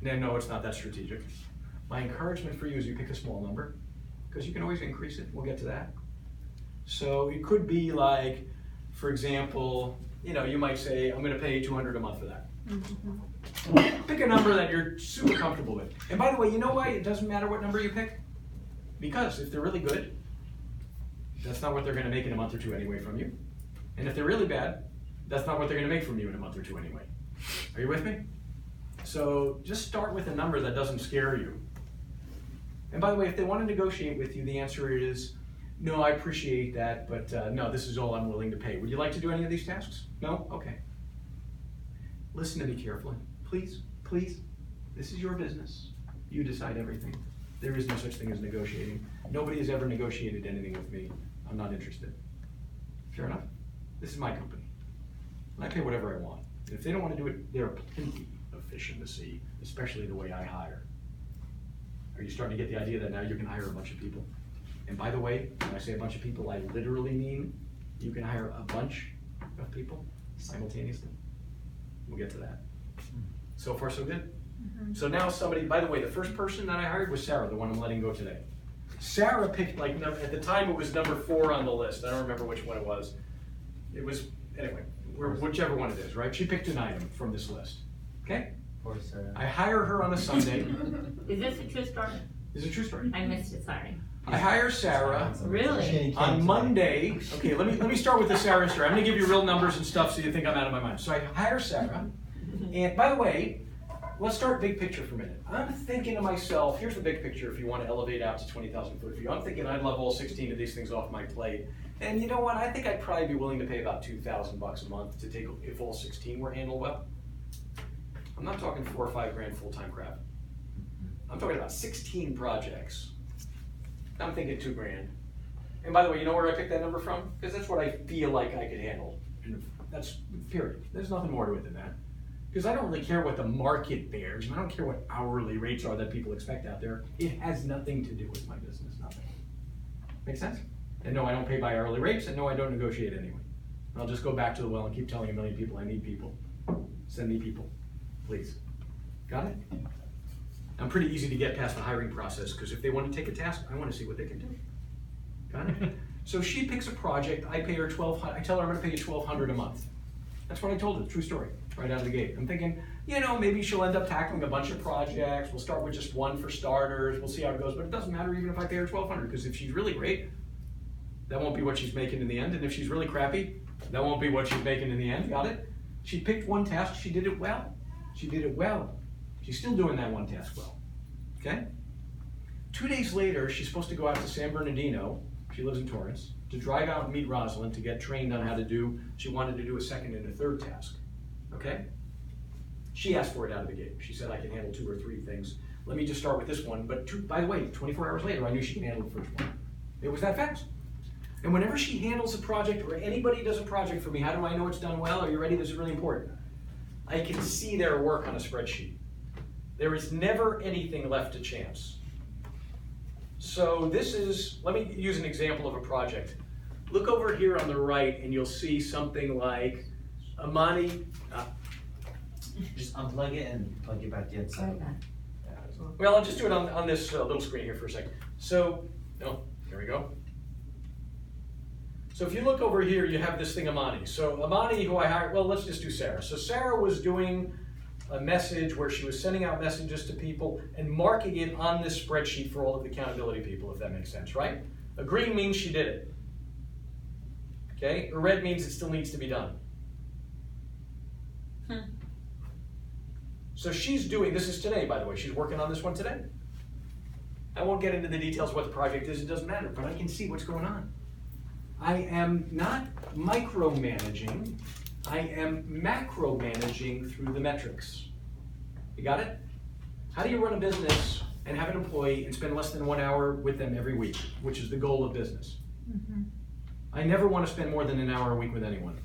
No, it's not that strategic. My encouragement for you is you pick a small number, because you can always increase it. We'll get to that. So it could be like, for example, you might say, I'm going to pay $200 a month for that. Pick a number that you're super comfortable with. And by the way, you know why it doesn't matter what number you pick? Because if they're really good, that's not what they're going to make in a month or two anyway from you. And if they're really bad, that's not what they're going to make from you in a month or two anyway. Are you with me? So just start with a number that doesn't scare you. And by the way, if they want to negotiate with you, the answer is, no, I appreciate that, but no, this is all I'm willing to pay. Would you like to do any of these tasks? No? Okay. Listen to me carefully. Please, please. This is your business. You decide everything. There is no such thing as negotiating. Nobody has ever negotiated anything with me. I'm not interested. Fair enough? This is my company. And I pay whatever I want. And if they don't want to do it, they're plenty efficient to see, especially the way I hire. Are you starting to get the idea that now you can hire a bunch of people? And by the way, when I say a bunch of people, I literally mean you can hire a bunch of people simultaneously. We'll get to that. So far, so good? Mm-hmm. So now somebody, by the way, the first person that I hired was Sarah, the one I'm letting go today. Sarah picked, at the time it was number 4 on the list. I don't remember which one it was. It was, anyway, whichever one it is, right? She picked an item from this list, okay? I hire her on a Sunday. Is this a true story? It's a true story. I missed it, sorry. I hire Sarah. Really? On Monday. Okay, let me start with the Sarah story. I'm gonna give you real numbers and stuff so you think I'm out of my mind. So I hire Sarah, and by the way, let's start big picture for a minute. I'm thinking to myself, here's the big picture if you want to elevate out to 20,000 foot view. I'm thinking I'd love all 16 of these things off my plate. And you know what? I think I'd probably be willing to pay about $2,000 a month to take if all 16 were handled well. I'm not talking $4 or $5 grand full-time crap. I'm talking about 16 projects. I'm thinking $2 grand. And by the way, you know where I picked that number from? Because that's what I feel like I could handle. And that's period. There's nothing more to it than that. Because I don't really care what the market bears. I don't care what hourly rates are that people expect out there. It has nothing to do with my business, nothing. Make sense? And no, I don't pay by hourly rates, and no, I don't negotiate anyway. I'll just go back to the well and keep telling a million people I need people. Send me people, please. Got it? I'm pretty easy to get past the hiring process because if they want to take a task, I want to see what they can do. Got it? So she picks a project. I pay her $1,200. I tell her I'm going to pay you $1,200 a month. That's what I told her. True story. Right out of the gate. I'm thinking, maybe she'll end up tackling a bunch of projects. We'll start with just one for starters. We'll see how it goes. But it doesn't matter even if I pay her $1,200 because if she's really great, that won't be what she's making in the end. And if she's really crappy, that won't be what she's making in the end. Got it? She picked one task. She did it well. She did it well. She's still doing that one task well. Okay? 2 days later, she's supposed to go out to San Bernardino. She lives in Torrance. To drive out and meet Rosalind to get trained on how to do, she wanted to do a second and a third task. Okay? She asked for it out of the gate. She said, I can handle 2 or 3 things. Let me just start with this one. But by the way, 24 hours later, I knew she could handle the first one. It was that fast. And whenever she handles a project or anybody does a project for me, how do I know it's done well? Are you ready? This is really important. I can see their work on a spreadsheet. There is never anything left to chance. So this is, let me use an example of a project. Look over here on the right and you'll see something like Amani. Just unplug it and plug it back in. Well, I'll just do it on this little screen here for a second. So, here we go. So if you look over here, you have this thing Amani. So Amani, who I hired, well, let's just do Sarah. So Sarah was doing a message where she was sending out messages to people and marking it on this spreadsheet for all of the accountability people, if that makes sense, right? A green means she did it. Okay? A red means it still needs to be done. So she's doing, this is today, by the way. She's working on this one today. I won't get into the details of what the project is. It doesn't matter, but I can see what's going on. I am not micromanaging. I am macro-managing through the metrics. You got it? How do you run a business and have an employee and spend less than 1 hour with them every week, which is the goal of business? Mm-hmm. I never want to spend more than an hour a week with anyone.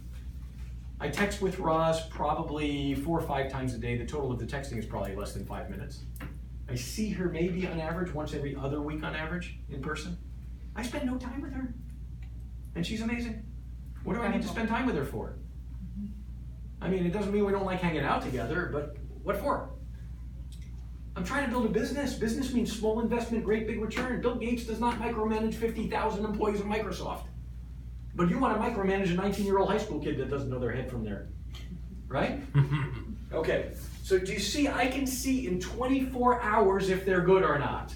I text with Roz probably 4 or 5 times a day. The total of the texting is probably less than 5 minutes. I see her maybe on average once every other week on average in person. I spend no time with her. And she's amazing. What do I need to spend time with her for? I mean, it doesn't mean we don't like hanging out together, but what for? I'm trying to build a business. Business means small investment, great big return. Bill Gates does not micromanage 50,000 employees at Microsoft. But you want to micromanage a 19-year-old high school kid that doesn't know their head from there, right? Okay, so do you see, I can see in 24 hours if they're good or not.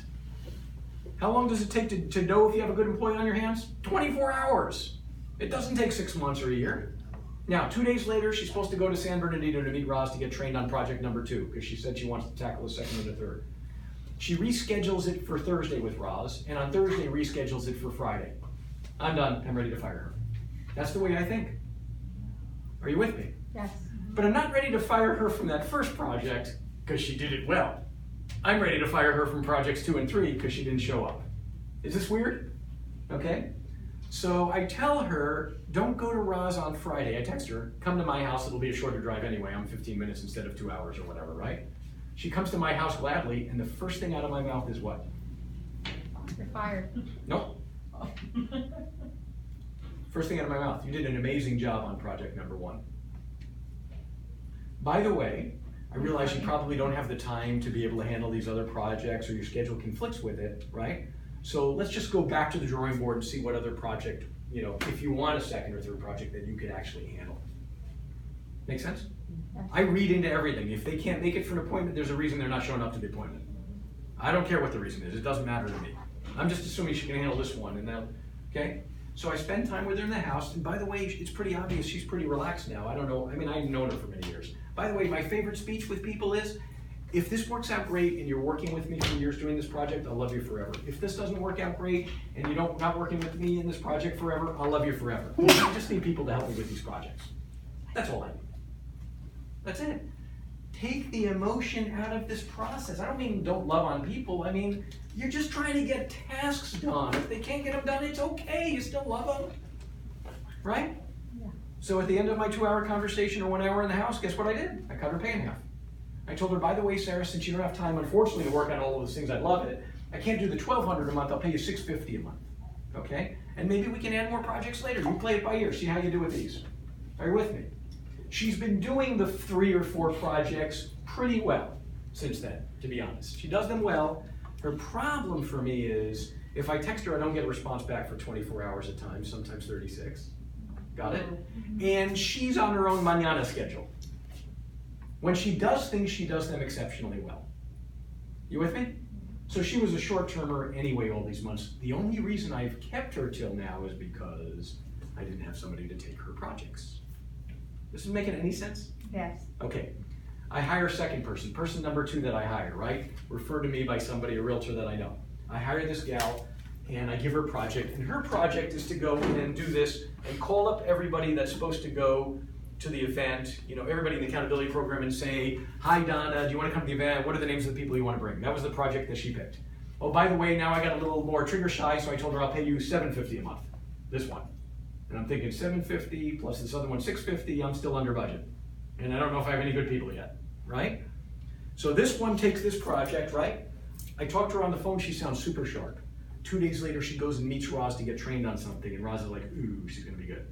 How long does it take to know if you have a good employee on your hands? 24 hours. It doesn't take 6 months or a year. Now, 2 days later, she's supposed to go to San Bernardino to meet Roz to get trained on project number 2, because she said she wants to tackle the second and the third. She reschedules it for Thursday with Roz, and on Thursday reschedules it for Friday. I'm done, I'm ready to fire her. That's the way I think. Are you with me? Yes. But I'm not ready to fire her from that first project, because she did it well. I'm ready to fire her from projects 2 and 3, because she didn't show up. Is this weird? Okay. So I tell her, don't go to Roz on Friday. I text her, come to my house, it'll be a shorter drive anyway. I'm 15 minutes instead of 2 hours or whatever, right? She comes to my house gladly, and the first thing out of my mouth is what? You're fired. Nope. First thing out of my mouth, you did an amazing job on project number 1. By the way, I realize you probably don't have the time to be able to handle these other projects, or your schedule conflicts with it, right? So let's just go back to the drawing board and see what other project, if you want a second or third project that you could actually handle. Make sense? Yes. I read into everything. If they can't make it for an appointment, there's a reason they're not showing up to the appointment. I don't care what the reason is. It doesn't matter to me. I'm just assuming she can handle this one, and now, okay? So I spend time with her in the house, and by the way, it's pretty obvious she's pretty relaxed now. I don't know, I've known her for many years. By the way, my favorite speech with people is, if this works out great and you're working with me for years doing this project, I'll love you forever. If this doesn't work out great and you're not working with me in this project forever, I'll love you forever. I just need people to help me with these projects. That's all I need. That's it. Take the emotion out of this process. I don't mean don't love on people. I mean, you're just trying to get tasks done. If they can't get them done, it's okay. You still love them. Right? Yeah. So at the end of my 2-hour conversation or 1 hour in the house, guess what I did? I cut her pay in half. I told her, by the way, Sarah, since you don't have time, unfortunately, to work on all of those things, I love it. I can't do the $1,200 a month. I'll pay you $650 a month. Okay? And maybe we can add more projects later. You play it by ear. See how you do with these. Are you with me? She's been doing the 3 or 4 projects pretty well since then, to be honest. She does them well. Her problem for me is, if I text her, I don't get a response back for 24 hours at times, sometimes 36. Got it? And she's on her own mañana schedule. When she does things, she does them exceptionally well. You with me? So she was a short-termer anyway all these months. The only reason I've kept her till now is because I didn't have somebody to take her projects. This is making any sense? Yes. Okay. I hire a second person, person number 2 that I hire, right? Referred to me by somebody, a realtor that I know. I hire this gal, and I give her a project, and her project is to go and do this and call up everybody that's supposed to go to the event, everybody in the accountability program, and say, hi Donna, do you want to come to the event? What are the names of the people you want to bring? That was the project that she picked. Oh, by the way, now I got a little more trigger shy, so I told her I'll pay you $750 a month, this one. And I'm thinking $750 plus this other one $650, I'm still under budget. And I don't know if I have any good people yet, right? So this one takes this project, right? I talked to her on the phone, she sounds super sharp. 2 days later, she goes and meets Roz to get trained on something, and Roz is like, ooh, she's gonna be good.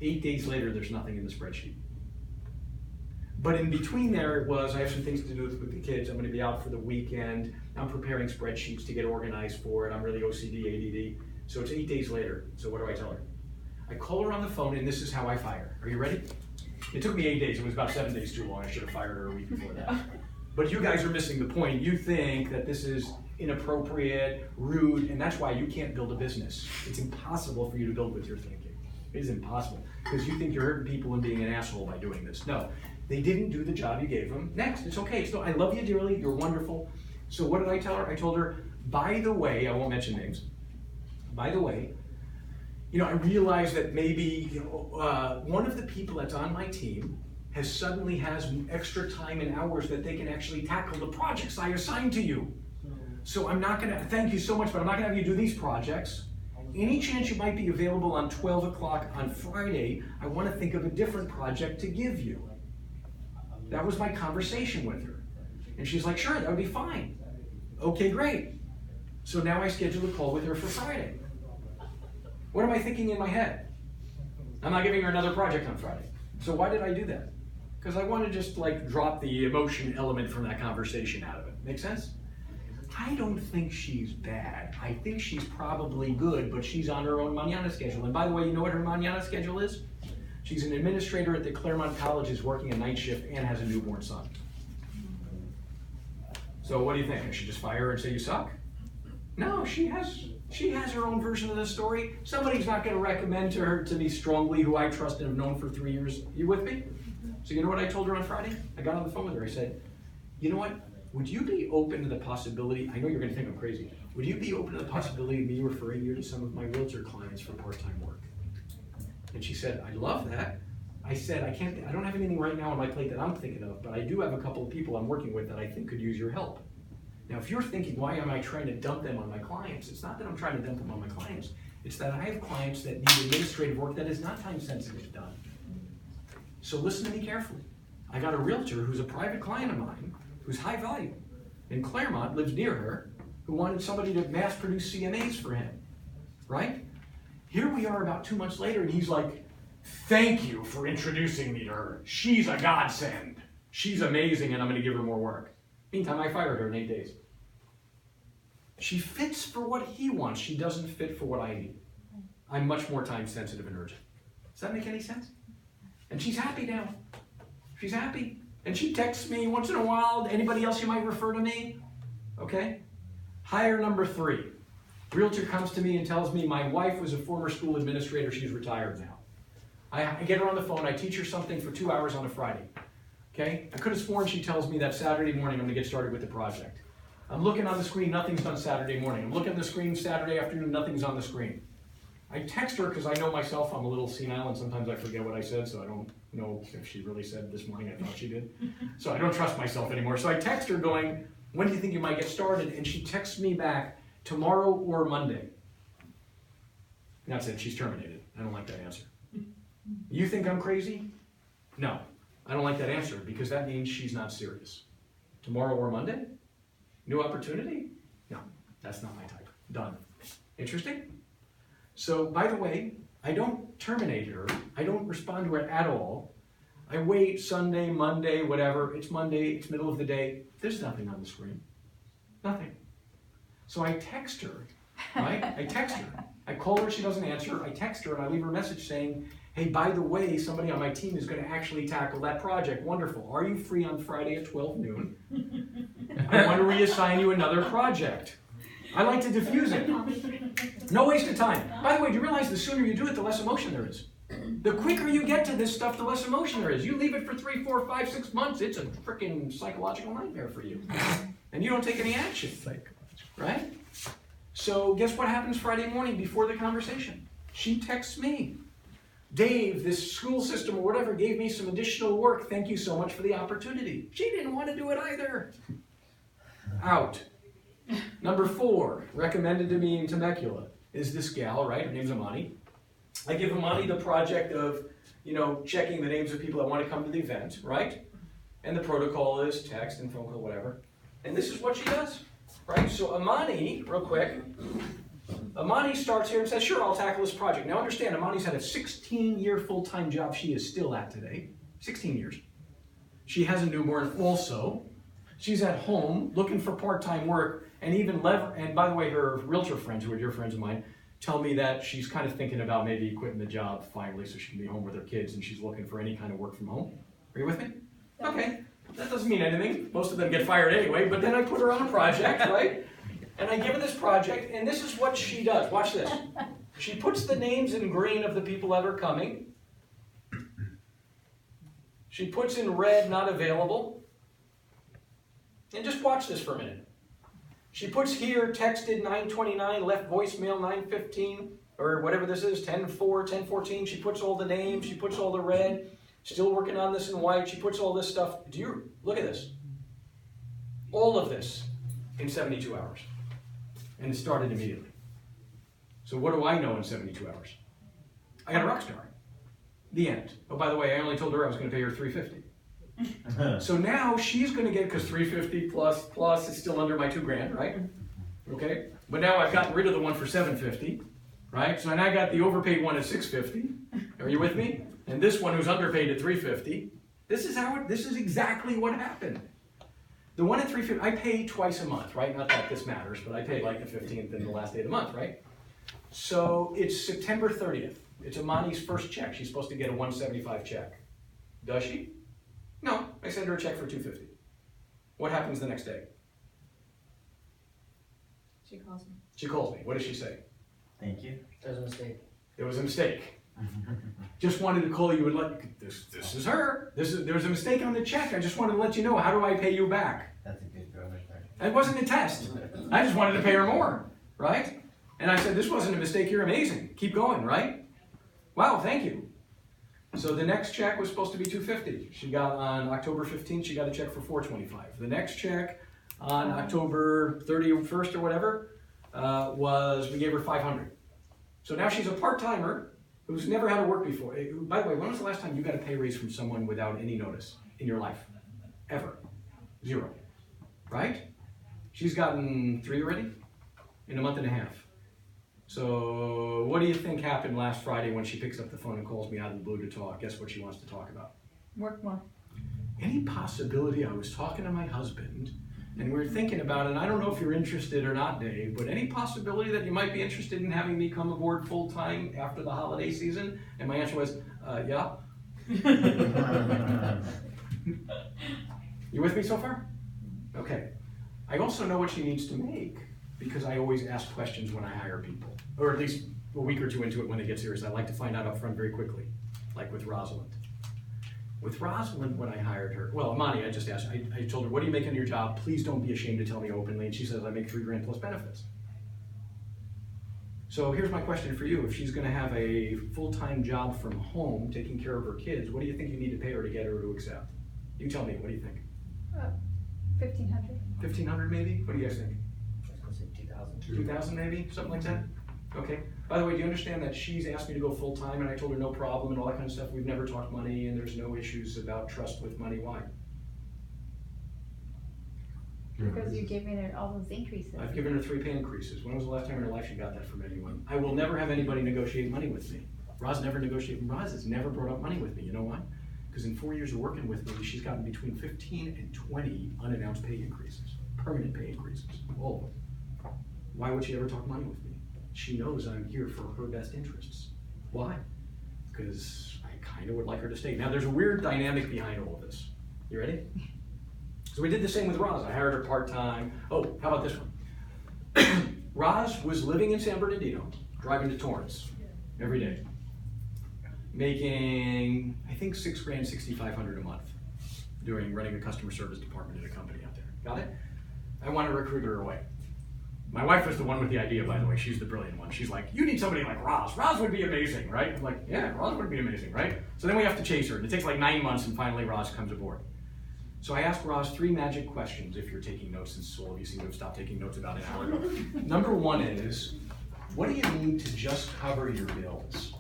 8 days later, there's nothing in the spreadsheet. But in between there, it was, I have some things to do with the kids, I'm gonna be out for the weekend, I'm preparing spreadsheets to get organized for it, I'm really OCD, ADD. So it's 8 days later, so what do I tell her? I call her on the phone, and this is how I fire her. Are you ready? It took me 8 days, it was about 7 days too long, I should have fired her a week before that. But you guys are missing the point. You think that this is inappropriate, rude, and that's why you can't build a business. It's impossible for you to build with your thinking. It is impossible, because you think you're hurting people and being an asshole by doing this. No, they didn't do the job you gave them. Next, it's okay. So I love you dearly, you're wonderful. So what did I tell her? I told her, by the way, I won't mention names. By the way, I realized that maybe one of the people that's on my team suddenly has extra time and hours that they can actually tackle the projects I assigned to you. So I'm not gonna, thank you so much, but I'm not gonna have you do these projects. Any chance you might be available on 12 o'clock on Friday, I wanna think of a different project to give you. That was my conversation with her. And she's like, sure, that would be fine. Okay, great. So now I scheduled a call with her for Friday. What am I thinking in my head? I'm not giving her another project on Friday. So why did I do that? Because I want to just drop the emotion element from that conversation out of it. Make sense? I don't think she's bad. I think she's probably good, but she's on her own mañana schedule. And by the way, you know what her mañana schedule is? She's an administrator at the Claremont College, is working a night shift, and has a newborn son. So what do you think? I should just fire her and say you suck? No, she has her own version of the story. Somebody's not going to recommend to her to me strongly, who I trust and have known for 3 years. You with me? So you know what I told her on Friday? I got on the phone with her. I said, you know what? Would you be open to the possibility, I know you're going to think I'm crazy, would you be open to the possibility of me referring you to some of my realtor clients for part-time work? And she said, I love that. I said, I don't have anything right now on my plate that I'm thinking of, but I do have a couple of people I'm working with that I think could use your help. Now, if you're thinking, why am I trying to dump them on my clients? It's not that I'm trying to dump them on my clients. It's that I have clients that need administrative work that is not time-sensitive done. So listen to me carefully. I got a realtor who's a private client of mine, who's high value, in Claremont, lives near her, who wanted somebody to mass produce CMAs for him, right? Here we are about 2 months later, and he's like, thank you for introducing me to her. She's a godsend. She's amazing, and I'm going to give her more work. Meantime, I fired her in 8 days. She fits for what he wants. She doesn't fit for what I need. I'm much more time sensitive and urgent. Does that make any sense? And she's happy now. She's happy. And she texts me once in a while. Anybody else you might refer to me? Okay? Hire number 3. Realtor comes to me and tells me my wife was a former school administrator. She's retired now. I get her on the phone. I teach her something for 2 hours on a Friday. Okay? I could have sworn she tells me that Saturday morning I'm going to get started with the project. I'm looking on the screen. Nothing's done Saturday morning. I'm looking at the screen Saturday afternoon. Nothing's on the screen. I text her because I know myself, I'm a little senile and sometimes I forget what I said, so I don't know if she really said this morning. I thought she did. So I don't trust myself anymore. So I text her going, when do you think you might get started? And she texts me back, tomorrow or Monday. That's it. She's terminated. I don't like that answer. You think I'm crazy? No. I don't like that answer because that means she's not serious. Tomorrow or Monday? New opportunity? No, that's not my type. Done. Interesting? So, by the way, I don't terminate her. I don't respond to it at all. I wait Sunday, Monday, whatever. It's Monday, it's middle of the day. There's nothing on the screen. Nothing. So I text her, right? I text her. I call her, she doesn't answer. I text her and I leave her a message saying, hey, by the way, somebody on my team is going to actually tackle that project. Wonderful. Are you free on Friday at 12 noon? I want to reassign you another project. I like to diffuse it. No waste of time. By the way, do you realize the sooner you do it, the less emotion there is? The quicker you get to this stuff, the less emotion there is. You leave it for 3, 4, 5, 6 months, it's a freaking psychological nightmare for you. And you don't take any action, right? So guess what happens Friday morning before the conversation? She texts me. Dave, this school system or whatever gave me some additional work. Thank you so much for the opportunity. She didn't want to do it either. Out. Number 4, recommended to me in Temecula, is this gal, right? Her name's Amani. I give Amani the project of, checking the names of people that want to come to the event, right? And the protocol is text and phone call, whatever. And this is what she does, right? So Amani, real quick, Amani starts here and says, sure, I'll tackle this project. Now understand, Amani's had a 16-year full-time job she is still at today. 16 years. She has a newborn also. She's at home looking for part-time work and and by the way, her realtor friends, who are dear friends of mine, tell me that she's kind of thinking about maybe quitting the job finally so she can be home with her kids and she's looking for any kind of work from home. Are you with me? Okay. That doesn't mean anything. Most of them get fired anyway, but then I put her on a project, right? And I give her this project, and this is what she does. Watch this. She puts the names in green of the people that are coming. She puts in red, not available. And just watch this for a minute. She puts here, texted 9:29, left voicemail 9:15, or whatever this is, 10:04, 10:14. She puts all the names, she puts all the red. Still working on this in white. She puts all this stuff. Look at this. All of this in 72 hours. And it started immediately. So what do I know in 72 hours? I got a rock star. The end. Oh, by the way, I only told her I was going to pay her $350. So now she's going to get, because $350 plus is still under my $2,000, right? Okay. But now I've gotten rid of the one for $750, right? So now I got the overpaid one at $650. Are you with me? And this one who's underpaid at $350. This is exactly what happened. The one at 350, I pay twice a month, right? Not that this matters, but I pay like the 15th and the last day of the month, right? So it's September 30th. It's Amani's first check. She's supposed to get a 175 check. Does she? No, I send her a check for 250. What happens the next day? She calls me. She calls me. What does she say? Thank you. There's a mistake. It was a mistake. Just wanted to call you and let this is her. There was a mistake on the check. I just wanted to let you know. How do I pay you back? That's a good girl right there. It wasn't a test. I just wanted to pay her more, right? And I said, this wasn't a mistake. You're amazing. Keep going, right? Wow, thank you. So the next check was supposed to be $250. She got on October 15th. She got a check for $425. The next check on October 31st or whatever was we gave her $500. So now she's a part-timer who's never had to work before. By the way, when was the last time you got a pay raise from someone without any notice in your life? Ever. 0. Right? She's gotten 3 already in a month and a half. So what do you think happened last Friday when she picks up the phone and calls me out of the blue to talk? Guess what she wants to talk about? Work more. Any possibility, I was talking to my husband, and we were thinking about it, and I don't know if you're interested or not, Dave, but any possibility that you might be interested in having me come aboard full-time after the holiday season? And my answer was, yeah. You with me so far? Okay. I also know what she needs to make, because I always ask questions when I hire people, or at least a week or two into it when they get serious. I like to find out up front very quickly, like with Rosalind. With Rosalind, when I hired her, well, Amani, I just asked, I told her, what do you make on your job? Please don't be ashamed to tell me openly. And she says, I make $3,000 plus benefits. So here's my question for you. If she's gonna have a full-time job from home, taking care of her kids, what do you think you need to pay her to get her to accept? You tell me, what do you think? 1,500. 1,500 maybe? What do you guys think? I was gonna say 2,000. 2,000 maybe, something like that? Okay. By the way, do you understand that she's asked me to go full-time and I told her no problem and all that kind of stuff? We've never talked money and there's no issues about trust with money. Why? Because you're giving her all those increases. I've given her 3 pay increases. When was the last time in her life she got that from anyone? I will never have anybody negotiate money with me. Roz never negotiated. Roz has never brought up money with me. You know why? Because in 4 years of working with me, she's gotten between 15 and 20 unannounced pay increases, permanent pay increases, all of them. Why would she ever talk money with me? She knows I'm here for her best interests. Why? Because I kind of would like her to stay. Now, there's a weird dynamic behind all of this. You ready? So we did the same with Roz. I hired her part-time. Oh, how about this one? Roz was living in San Bernardino, driving to Torrance every day, making, I think, $6,000, $6,500 a month doing running a customer service department in a company out there. Got it? I want to recruit her away. My wife was the one with the idea, by the way. She's the brilliant one. She's like, you need somebody like Roz. Roz would be amazing, right? I'm like, yeah, Roz would be amazing, right? So then we have to chase her, and it takes like 9 months, and finally Roz comes aboard. So I asked Roz 3 magic questions, if you're taking notes, since all of you seem to have stopped taking notes about an hour ago. Number 1 is, what do you need to just cover your bills?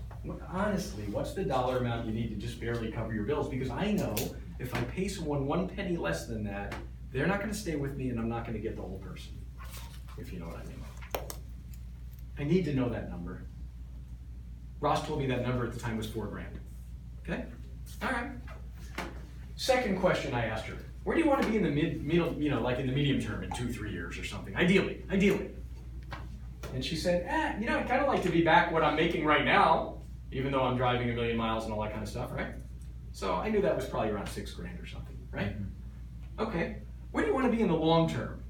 Honestly, what's the dollar amount you need to just barely cover your bills? Because I know if I pay someone 1 penny less than that, they're not gonna stay with me and I'm not gonna get the whole person, if you know what I mean. I need to know that number. Ross told me that number at the time was $4,000. Okay? All right. Second question I asked her, where do you want to be in the like in the medium term in 2-3 years or something? Ideally. And she said, I'd kind of like to be back what I'm making right now, even though I'm driving 1,000,000 miles and all that kind of stuff, right? So I knew that was probably around $6,000 or something, right? Okay, where do you want to be in the long term?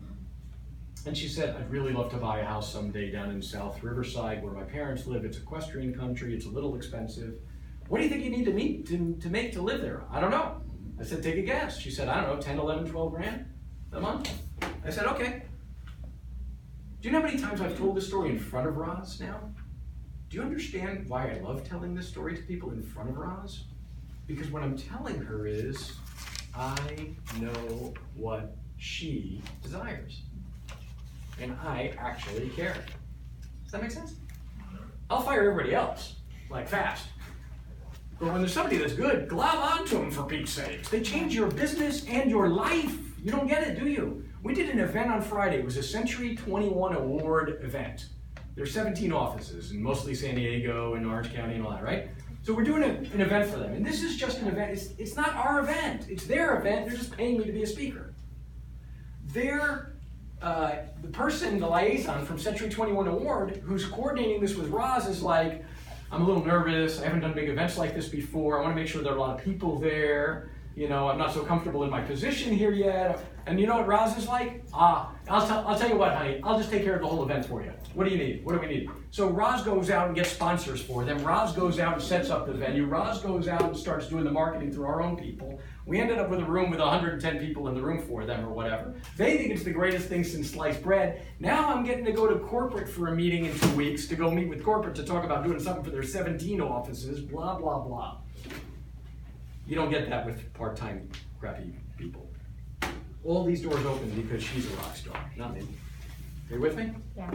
And she said, I'd really love to buy a house someday down in South Riverside where my parents live. It's equestrian country, it's a little expensive. What do you think you need to make to live there? I don't know. I said, take a guess. She said, I don't know, 10, 11, 12 grand a month? I said, okay. Do you know how many times I've told this story in front of Roz now? Do you understand why I love telling this story to people in front of Roz? Because what I'm telling her is, I know what she desires. And I actually care. Does that make sense? I'll fire everybody else, like fast. But when there's somebody that's good, glob onto them for Pete's sakes. They change your business and your life. You don't get it, do you? We did an event on Friday. It was a Century 21 Award event. There's 17 offices, and mostly San Diego and Orange County and all that, right? So we're doing an event for them. And this is just an event. It's not our event. It's their event. They're just paying me to be a speaker. they're the person, the liaison from Century 21 Award, who's coordinating this with Roz, is like, I'm a little nervous. I haven't done big events like this before. I want to make sure there are a lot of people there. You know, I'm not so comfortable in my position here yet. And you know what Roz is like? I'll tell you what, honey. I'll just take care of the whole event for you. What do you need? What do we need? So Roz goes out and gets sponsors for them. Roz goes out and sets up the venue. Roz goes out and starts doing the marketing through our own people. We ended up with a room with 110 people in the room for them or whatever. They think it's the greatest thing since sliced bread. Now I'm getting to go to corporate for a meeting in 2 weeks to go meet with corporate to talk about doing something for their 17 offices, blah, blah, blah. You don't get that with part-time crappy people. All these doors open because she's a rock star, not me. Are you with me? Yeah.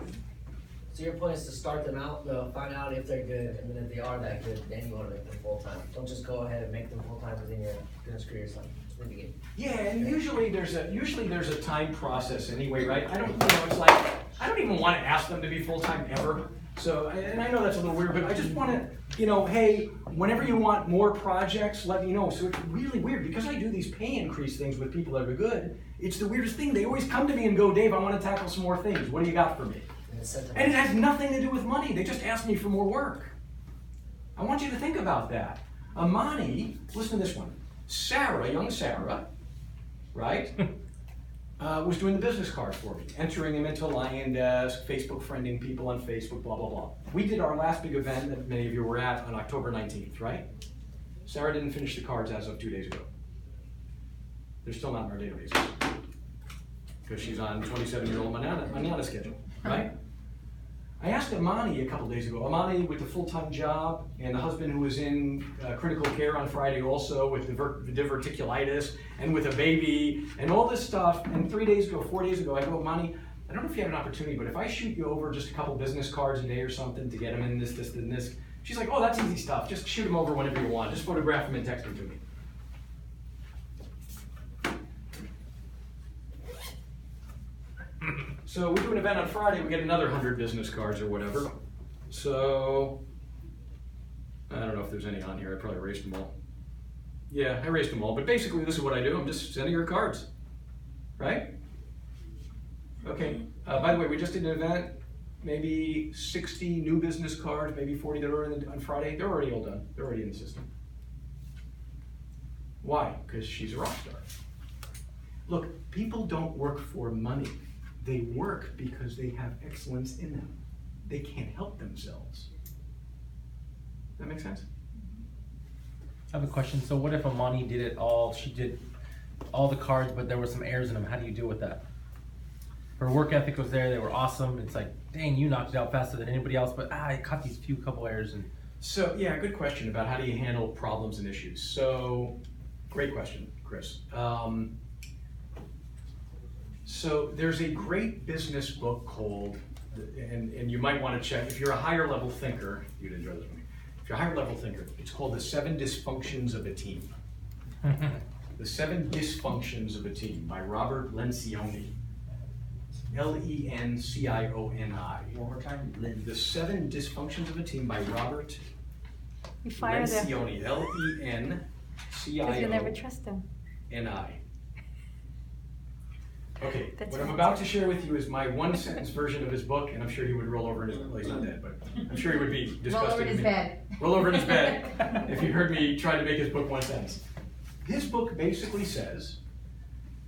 So your point is to start them out, though, find out if they're good, and then if they are that good, then you want to make them full-time. Don't just go ahead and make them full-time because then you're gonna screw yourself in the beginning. Yeah, and usually there's a time process anyway, right? It's like, I don't even want to ask them to be full-time ever. So, and I know that's a little weird, but I just want to, hey, whenever you want more projects, let me know. So it's really weird because I do these pay increase things with people that are good. It's the weirdest thing. They always come to me and go, Dave, I want to tackle some more things. What do you got for me? And it has nothing to do with money. They just ask me for more work. I want you to think about that. Amani, listen to this one. Sarah, young Sarah, right, was doing the business cards for me, entering them into Lion Desk, Facebook friending people on Facebook, blah, blah, blah. We did our last big event that many of you were at on October 19th, right? Sarah didn't finish the cards as of 2 days ago. They're still not in our database because she's on 27-year-old manana schedule, right? I asked Amani a couple days ago, Amani with a full-time job and the husband who was in critical care on Friday also with diverticulitis and with a baby and all this stuff. And 4 days ago, I go, Amani, I don't know if you have an opportunity, but if I shoot you over just a couple business cards a day or something to get them in this, and this. She's like, oh, that's easy stuff. Just shoot them over whenever you want. Just photograph them and text them to me. So we do an event on Friday, we get another 100 business cards or whatever. So, I don't know if there's any on here, I probably erased them all. Yeah, I erased them all, but basically this is what I do, I'm just sending her cards, right? Okay, by the way, we just did an event, maybe 60 new business cards, maybe 40 that are on Friday, they're already all done, they're already in the system. Why? Because she's a rock star. Look, people don't work for money. They work because they have excellence in them. They can't help themselves. That make sense? I have a question. So what if Amani did it all, she did all the cards, but there were some errors in them. How do you deal with that? Her work ethic was there, they were awesome. It's like, dang, you knocked it out faster than anybody else, but I caught these couple errors. And So, yeah, good question about how do you handle problems and issues. So, great question, Chris. So there's a great business book called, and you might want to check, if you're a higher level thinker, you'd enjoy this one. If you're a higher level thinker, it's called The 7 Dysfunctions of a Team. The 7 Dysfunctions of a Team by Robert Lencioni. L-E-N-C-I-O-N-I. One more time. The 7 Dysfunctions of a Team by Robert You fire them Lencioni. L-E-N-C-I-O-N-I. because you never trust them. Okay, That's what I'm right. about to share with you is my one-sentence version of his book, and I'm sure he would roll over in his, well, he's not dead, but I'm sure he would be disgusted. Roll over in his with me. bed. Roll over in his bed if you heard me try to make his book one sentence. His book basically says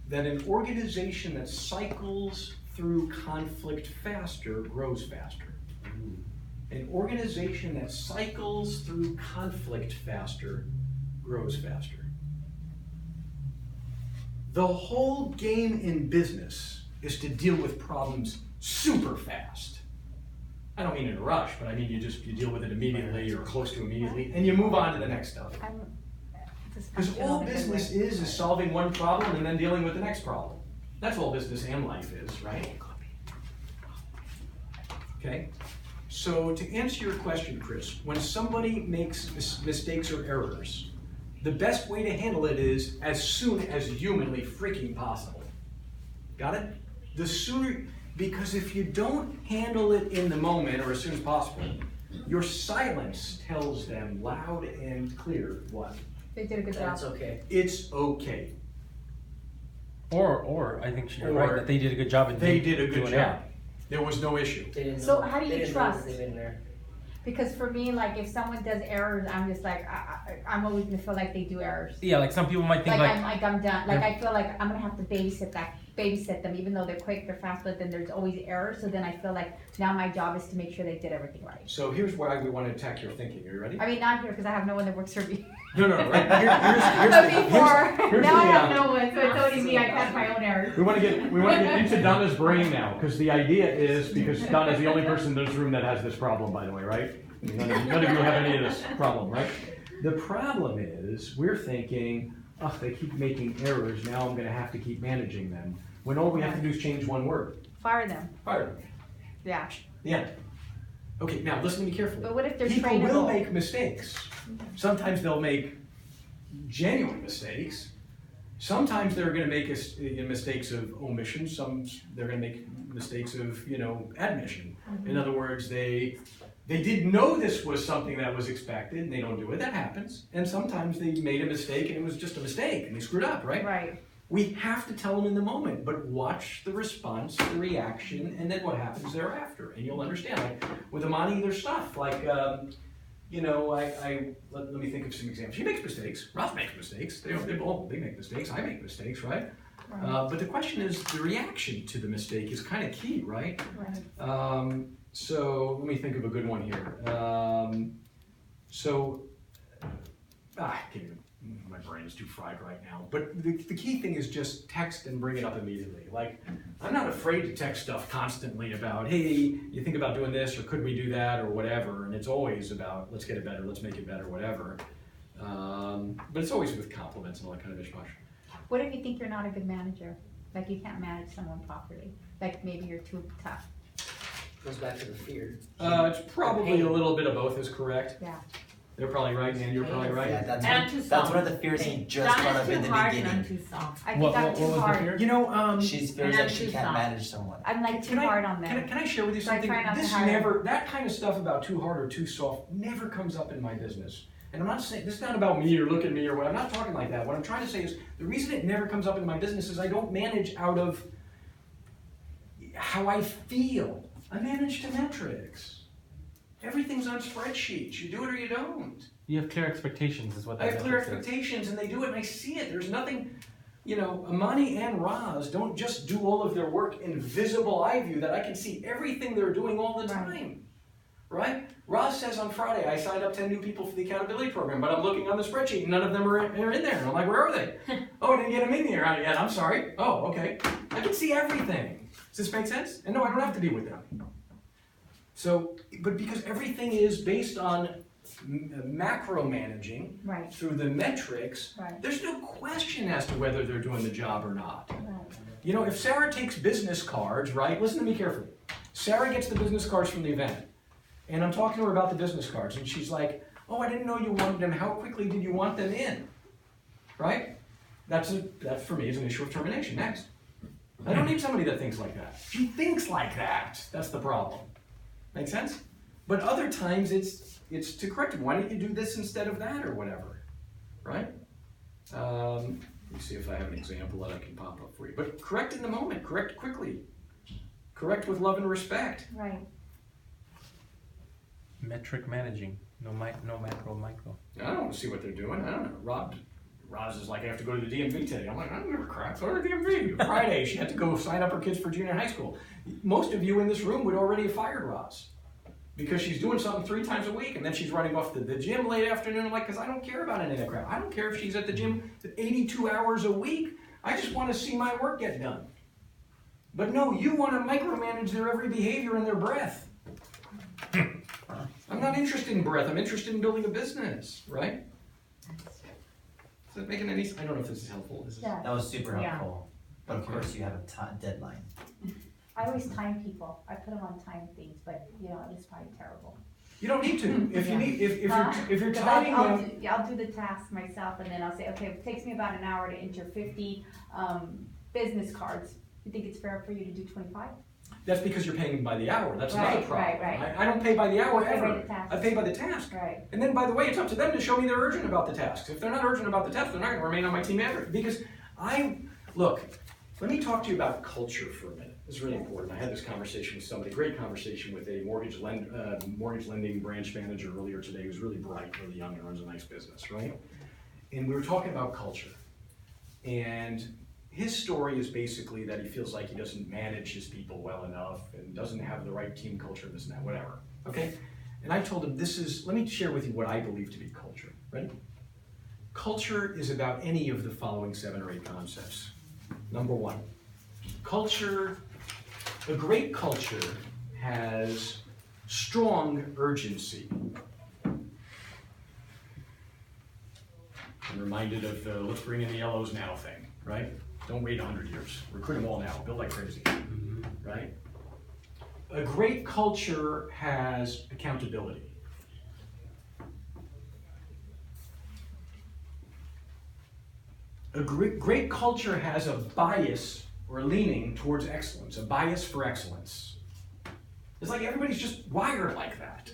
that an organization that cycles through conflict faster grows faster. An organization that cycles through conflict faster grows faster. The whole game in business is to deal with problems super fast. I don't mean in a rush, but I mean you deal with it immediately or close to immediately, and you move on to the next stuff. Because all business is solving one problem and then dealing with the next problem. That's all business and life is, right? Okay? So to answer your question, Chris, when somebody makes mistakes or errors, the best way to handle it is as soon as humanly freaking possible. Got it? The sooner, because if you don't handle it in the moment or as soon as possible, your silence tells them loud and clear what? They did a good job. That's okay. It's okay. Or I think you're Or right that they did a good job. They did a good doing job. it. There was no issue. They didn't So know- how do you they didn't know trust? anything in there. Because for me, like if someone does errors, I'm just like I'm always gonna feel like they do errors. Yeah, like some people might think like, I'm done. Like I feel like I'm gonna have to babysit them, even though they're quick, they're fast, but then there's always errors. So then I feel like now my job is to make sure they did everything right. So here's why we want to attack your thinking. Are you ready? I mean, not here because I have no one that works for me. No, right. But before, here's now I the, have no one, so it's only me. I catch my own errors. We want to get into Donna's brain now, because the idea is, because Donna's the only person in this room that has this problem, by the way, right? None of you have any of this problem, right? The problem is, we're thinking, oh, they keep making errors, now I'm gonna have to keep managing them. When all we have to do is change one word. Fire them. Fire them. Yeah. The end. Okay, now listen to me carefully. But what if they're People trainable? will make mistakes. Sometimes they'll make genuine mistakes. Sometimes they're going to make mistakes of omission. They're going to make mistakes of admission. In other words, they didn't know this was something that was expected, and they don't do it. That happens. And sometimes they made a mistake, and it was just a mistake, and they screwed up, right? Right. We have to tell them in the moment, but watch the response, the reaction, and then what happens thereafter, and you'll understand. Like with Amani, there's stuff like, let me think of some examples. She makes mistakes. Ross makes mistakes. They make mistakes. I make mistakes, right? But the question is, the reaction to the mistake is kind of key, right? Right. So let me think of a good one here. I can't even. My brain is too fried right now. But the key thing is just text and bring it up immediately. Like, I'm not afraid to text stuff constantly about, hey, you think about doing this, or could we do that, or whatever. And it's always about, let's get it better, let's make it better, whatever. But it's always with compliments and all that kind of mishmash. What if you think you're not a good manager? Like you can't manage someone properly? Like maybe you're too tough? Goes back to the fear. It's probably a little bit of both is correct. Yeah. They're probably right, Dan, you're probably right. Yeah, And I'm too that's soft. one of the fears he just brought up in the Donna's too hard and I'm beginning. too soft. I think I'm too was the hard. fear? You know, She feels And like I'm she too can't soft. manage someone. I'm like too hard on them. Can I share with you So I something? try not to This hire never, that kind of stuff about too hard or too soft never comes up in my business. And I'm not saying, this is not about me or look at me or what, I'm not talking like that. What I'm trying to say is, the reason it never comes up in my business is I don't manage out of how I feel. I manage to metrics. Everything's on spreadsheets. You do it or you don't. You have clear expectations, is what that I have clear metric says. expectations, and they do it, and I see it. There's nothing, Amani and Roz don't just do all of their work in visible eye view that I can see everything they're doing all the time, right? Roz says on Friday, I signed up 10 new people for the accountability program, but I'm looking on the spreadsheet, and none of them are in there. And I'm like, where are they? Oh, I didn't get them in here yet. I'm sorry. Oh, okay. I can see everything. Does this make sense? And no, I don't have to deal with them. So, but because everything is based on macro managing Right. through the metrics, Right. there's no question as to whether they're doing the job or not. Right. If Sarah takes business cards, right, listen to me carefully. Sarah gets the business cards from the event, and I'm talking to her about the business cards, and she's like, oh, I didn't know you wanted them. How quickly did you want them in? Right? That for me is an issue of termination. Next. I don't need somebody that thinks like that. She thinks like that. That's the problem. Make sense? But other times it's to correct them. Why don't you do this instead of that or whatever, right? Let me see if I have an example that I can pop up for you. But correct in the moment. Correct quickly. Correct with love and respect. Right. Metric managing, no macro, micro. I don't want to see what they're doing. I don't know. Roz is like, I have to go to the DMV today. I'm like, I don't give a crap. Go to the DMV. Friday, she had to go sign up her kids for junior high school. Most of you in this room would already have fired Roz because she's doing something 3 times a week, and then she's running off to the gym late afternoon. I'm like, because I don't care about any of that crap. I don't care if she's at the gym 82 hours a week. I just want to see my work get done. But no, you want to micromanage their every behavior and their breath. I'm not interested in breath. I'm interested in building a business, right? Is that making any sense? I don't know if this is helpful. Yeah. That was super Yeah. helpful. But of Okay. course you have a deadline. I always time people. I put them on time things, but it's probably terrible. You don't need to. If you Yeah. need, if you're 'Cause timing them, I'll do the task myself, and then I'll say, okay, it takes me about an hour to enter 50 business cards. You think it's fair for you to do 25? that's because you're paying by the hour. That's Right, another problem. right. I don't pay by the hour I pay by ever. the task. I pay by the task. Right. And then, by the way, it's up to them to show me they're urgent about the tasks. If they're not urgent about the task, they're not going to remain on my team ever. Because look, Let me talk to you about culture for a minute. This is really important. I had this conversation with somebody, great conversation with a mortgage lending branch manager earlier today who's really bright, really young, and runs a nice business, right? And we were talking about culture. And his story is basically that he feels like he doesn't manage his people well enough and doesn't have the right team culture, this and that, whatever, okay? And I told him let me share with you what I believe to be culture, ready? Culture is about any of the following 7 or 8 concepts. Number 1, culture, a great culture has strong urgency. I'm reminded of the let's bring in the yellows now thing, right? Don't wait 100 years. Recruit them all now, build like crazy, right? A great culture has accountability. A great culture has a bias or a leaning towards excellence, a bias for excellence. It's like everybody's just wired like that,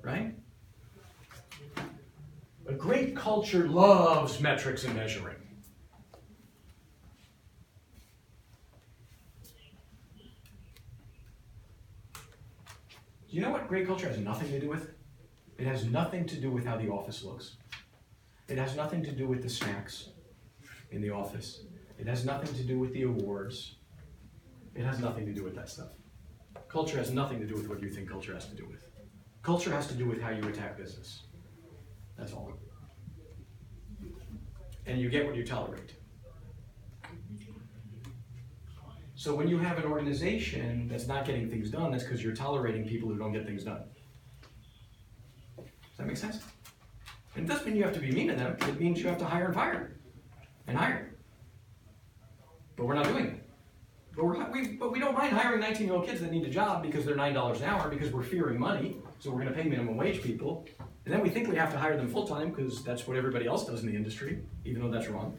right? A great culture loves metrics and measuring. Do you know what great culture has nothing to do with? It has nothing to do with how the office looks. It has nothing to do with the snacks in the office. It has nothing to do with the awards. It has nothing to do with that stuff. Culture has nothing to do with what you think culture has to do with. Culture has to do with how you attack business. That's all. And you get what you tolerate. So when you have an organization that's not getting things done, that's because you're tolerating people who don't get things done. Does that make sense? And it doesn't mean you have to be mean to them. It means you have to hire and fire. And hire. But we're not doing it. But we don't mind hiring 19-year-old kids that need a job because they're $9 an hour because we're fearing money. So we're going to pay minimum wage people. And then we think we have to hire them full-time because that's what everybody else does in the industry, even though that's wrong.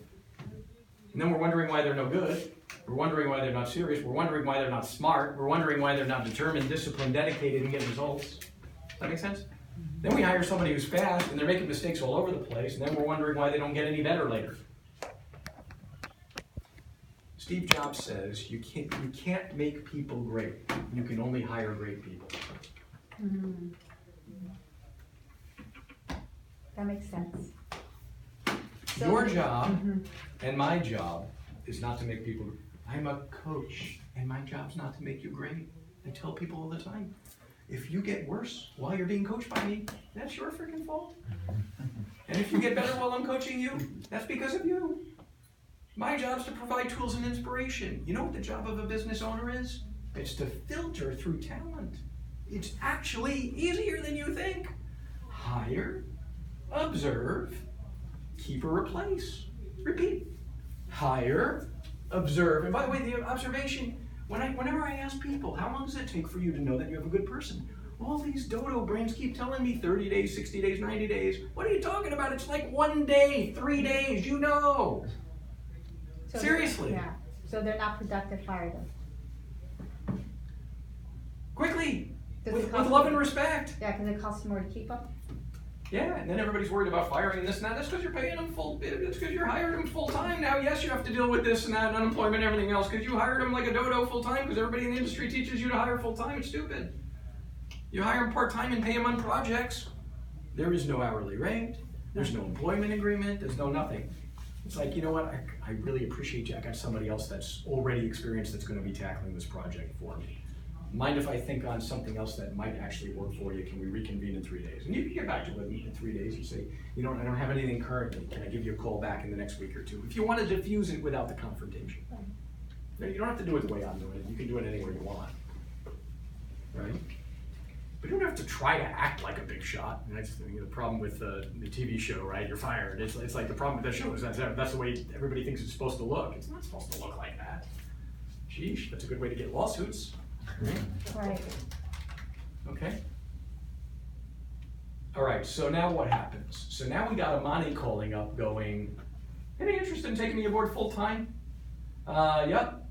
And then we're wondering why they're no good. We're wondering why they're not serious. We're wondering why they're not smart. We're wondering why they're not determined, disciplined, dedicated, and get results. Does that make sense? Then we hire somebody who's fast and they're making mistakes all over the place, and then we're wondering why they don't get any better later. Steve Jobs says you can't make people great. You can only hire great people. Mm-hmm. That makes sense. So, your job and my job is not to make people. I'm a coach, and my job's not to make you great. I tell people all the time, if you get worse while you're being coached by me, that's your freaking fault. And if you get better while I'm coaching you, that's because of you. My job is to provide tools and inspiration. You know what the job of a business owner is? It's to filter through talent. It's actually easier than you think. Hire, observe, keep or replace. Repeat. Hire, observe. And by the way, the observation, whenever I ask people, how long does it take for you to know that you have a good person? All these dodo brains keep telling me 30 days, 60 days, 90 days. What are you talking about? It's like 1 day, 3 days, you know. so Seriously. Yeah. So they're not productive, fire them. Quickly, Does with it cost love you- and respect. Yeah, because it costs more to keep them. Yeah, and then everybody's worried about firing and this and that. That's because you're paying them it's because you're hiring them full time now. Yes, you have to deal with this and that, and unemployment and everything else, because you hired them like a dodo full time, because everybody in the industry teaches you to hire full time. It's stupid. You hire them part time and pay them on projects. There is no hourly rate. There's no employment agreement. There's no nothing. It's like, you know what? I really appreciate you. I got somebody else that's already experienced that's going to be tackling this project for me. Mind if I think on something else that might actually work for you? Can we reconvene in 3 days? And you can get back to it in 3 days. You say, you know, I don't have anything currently. Can I give you a call back in the next week or two? If you want to diffuse it without the confrontation. You don't have to do it the way I'm doing it. You can do it any way you want. Right? But you don't have to try to act like a big shot. And that's the problem with the TV show, right? You're fired. It's like the problem with that show is that's the way everybody thinks it's supposed to look. It's not supposed to look like that. Sheesh, that's a good way to get lawsuits. Right. Okay. All right, so now what happens? So now we got Amani calling up going, any interested in taking me aboard full time? Yep.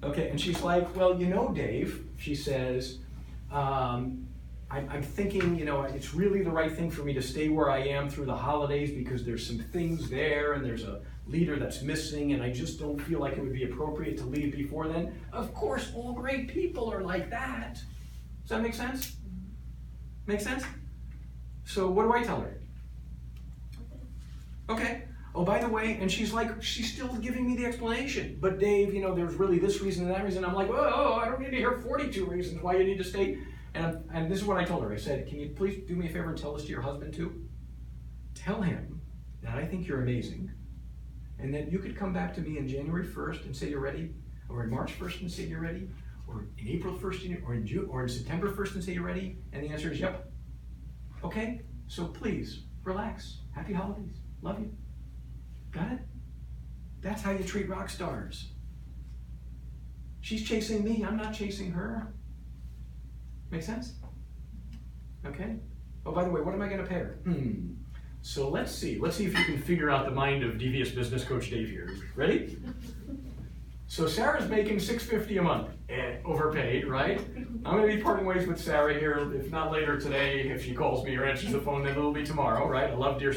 Okay, and she's like, well, you know, Dave, she says, I'm thinking, you know, it's really the right thing for me to stay where I am through the holidays because there's some things there and there's a leader that's missing, and I just don't feel like it would be appropriate to leave before then. Of course, all great people are like that. Does that make sense? Make sense? So what do I tell her? Okay. Oh, by the way, and she's still giving me the explanation. But Dave, there's really this reason and that reason. I'm like, oh, I don't need to hear 42 reasons why you need to stay. And this is what I told her. I said, can you please do me a favor and tell this to your husband too? Tell him that I think you're amazing, and that you could come back to me on January 1st and say you're ready, or in March 1st and say you're ready, or in April 1st, or in June, or in September 1st and say you're ready. And the answer is yep. Okay? So please, relax. Happy holidays. Love you. Got it? That's how you treat rock stars. She's chasing me, I'm not chasing her. Make sense? Okay? Oh, by the way, what am I gonna pay her? So let's see if you can figure out the mind of devious business coach Dave here. Ready? So Sarah's making $650 a month, overpaid, right? I'm gonna be parting ways with Sarah here, if not later today, if she calls me or answers the phone, then it'll be tomorrow, right? I love dear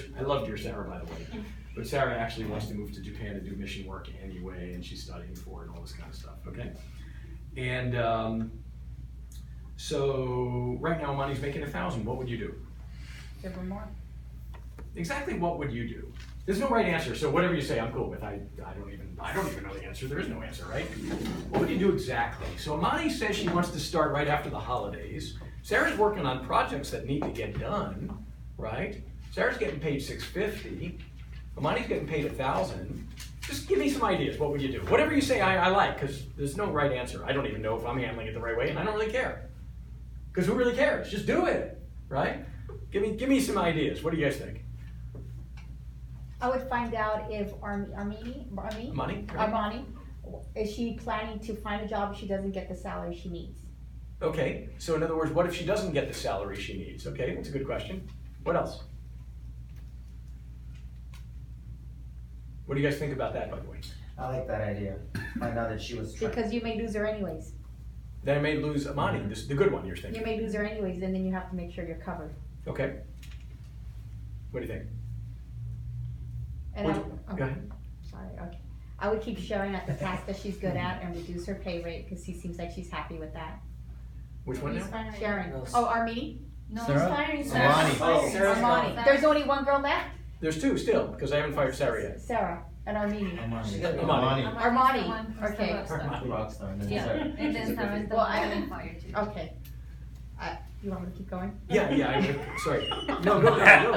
Sarah, by the way. But Sarah actually wants to move to Japan to do mission work anyway, and she's studying for it and all this kind of stuff, okay? And so right now Money's making $1,000. What would you do? Give her more. Exactly what would you do? There's no right answer, so whatever you say, I'm cool with. I don't even know the answer. There is no answer, right? What would you do exactly? So Amani says she wants to start right after the holidays. Sarah's working on projects that need to get done, right? Sarah's getting paid $650. Amani's getting paid $1,000. Just give me some ideas. What would you do? Whatever you say, I like, because there's no right answer. I don't even know if I'm handling it the right way, and I don't really care. Because who really cares? Just do it, right? Give me some ideas. What do you guys think? I would find out if Armani, is she planning to find a job if she doesn't get the salary she needs? Okay, so in other words, what if she doesn't get the salary she needs? Okay, that's a good question. What else? What do you guys think about that, by the way? I like that idea. Find out that she was trying. Because you may lose her anyways. Then I may lose Amani, this is the good one you're thinking. You may lose her anyways, and then you have to make sure you're covered. Okay. What do you think? And Go ahead. Sorry, okay. I would keep sharing at the task that she's good at and reduce her pay rate, because she seems like she's happy with that. Which one now? Sharing. No. Oh, Armini? No, Sarah? it's firing Amani. Sarah. Oh, Sarah's Armani. gone. There's only one girl left? There's two still, because I haven't fired Sarah yet. Sarah and Armini. She got Amani. Armani, okay. Rockstar, and then Yeah, Sarah. and then Sarah's the Well, one I- getting fired too. Okay. You want me to keep going? Yeah, sorry. No, go ahead.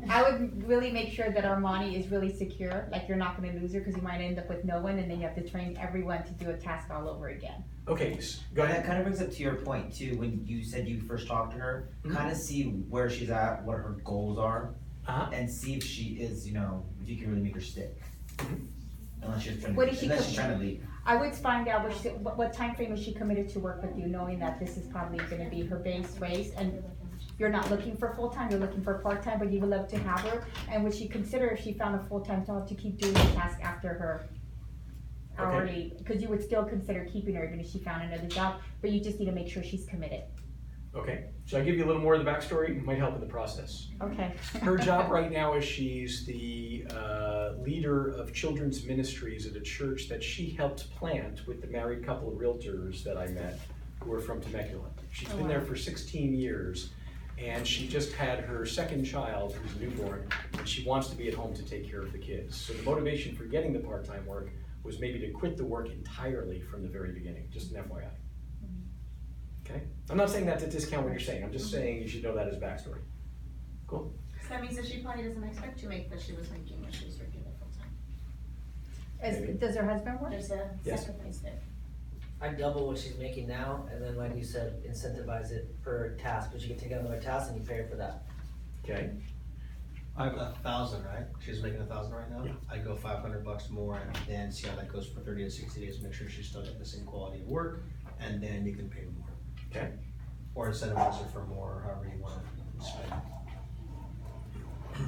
I would really make sure that Armani is really secure, like you're not gonna lose her, because you might end up with no one, and then you have to train everyone to do a task all over again. Okay, go That ahead. kind of brings up to your point too, when you said you first talked to her, kind of see where she's at, what her goals are, Uh-huh. and see if she is, if you can really make her stick. Unless she's trying What is she unless she's trying to leave. I would find out what time frame is she committed to work with you, knowing that this is probably gonna be her base race, and you're not looking for full-time, you're looking for part-time, but you would love to have her, and would she consider, if she found a full-time job, to keep doing the task after her hourly, because you would still consider keeping her even if she found another job, but you just need to make sure she's committed. Okay, so I give you a little more of the backstory, it might help in the process. Okay. Her job right now is she's the leader of children's ministries at a church that she helped plant with the married couple of realtors that I met who are from Temecula. She's been there for 16 years, and she just had her second child, who's a newborn, and she wants to be at home to take care of the kids. So the motivation for getting the part-time work was maybe to quit the work entirely from the very beginning, just an FYI. Okay? I'm not saying that to discount what you're saying, I'm just saying you should know that as backstory. Cool? So that means that she probably doesn't expect to make what she was making when she was working there full time. Maybe. Does her husband work? There's a Yes. sacrifice there. I double what she's making now, and then like you said, incentivize it per task, but you can take out another task and you pay her for that. Okay? I have 1,000, right? She's making 1,000 right now. Yeah. I go $500 more, and then see how that goes for 30 to 60 days. Make sure she's still getting the same quality of work, and then you can pay her more, Okay? or incentivize her for more, or however you want to spend.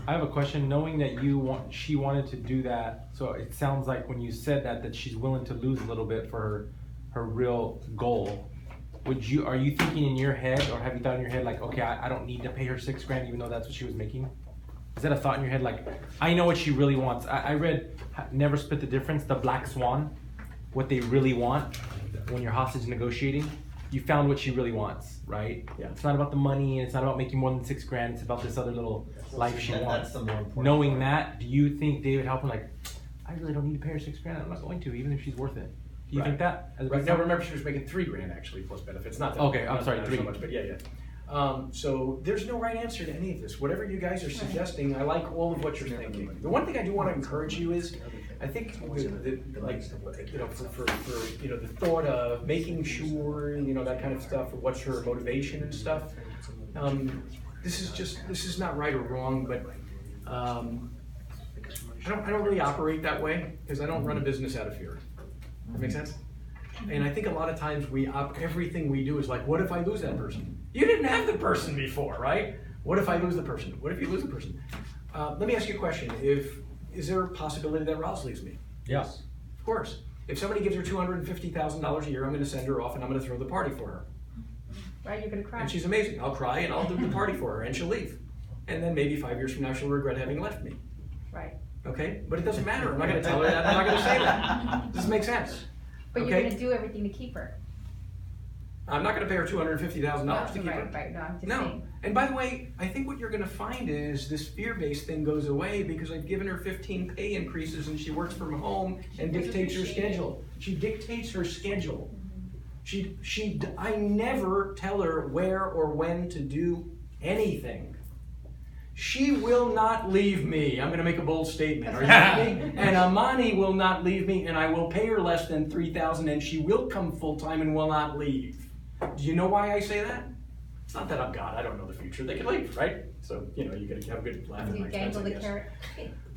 I have a question. Knowing that she wanted to do that, so it sounds like when you said that she's willing to lose a little bit for her real goal. Are you thinking in your head, or have you thought in your head like, okay, I don't need to pay her $6,000 even though that's what she was making? Is that a thought in your head? Like, I know what she really wants. I read Never Split the Difference, the Black Swan, what they really want when you're hostage negotiating. You found what she really wants, right? Yeah. It's not about the money, and it's not about making more than $6,000. It's about this other little life she wants. That's the more important Knowing part. that, do you think David Halpern, like, I really don't need to pay her $6,000. I'm not going to, even if she's worth it. Do you Right. think that? As a Right, business now owner? remember she was making $3,000 actually plus benefits, not that. Okay, I'm not sorry, that $3. so much, but yeah. So there's no right answer to any of this. Whatever you guys are suggesting, I like all of what you're thinking. The one thing I do want to encourage you is, I think like for the thought of making sure that kind of stuff, or what's her motivation and stuff. This is not right or wrong, but I don't really operate that way because I don't run a business out of fear. That make sense? And I think a lot of times everything we do is like, what if I lose that person? You didn't have the person before, right? What if I lose the person? What if you lose the person? Let me ask you a question. Is there a possibility that Roz leaves me? Yes. Of course. If somebody gives her $250,000 a year, I'm going to send her off and I'm going to throw the party for her. Right, you're gonna cry. And she's amazing. I'll cry and I'll do the party for her and she'll leave. And then maybe 5 years from now she'll regret having left me. Right. Okay? But it doesn't matter. I'm not going to tell her that. I'm not going to say that. Does this make sense? But Okay. you're gonna do everything to keep her. I'm not going to pay her $250,000 to keep her. Right, no, I'm just No. saying. And by the way, I think what you're going to find is this fear-based thing goes away because I've given her 15 pay increases and she works from home and dictates her schedule. She dictates her schedule. I never tell her where or when to do anything. She will not leave me. I'm going to make a bold statement. Are you with me? And Amani will not leave me, and I will pay her less than $3,000, and she will come full-time and will not leave. Do you know why I say that? It's not that I'm God. I don't know the future. They could leave, right? So, you got to have a good laugh at You my expense, dangle I the guess. carrot.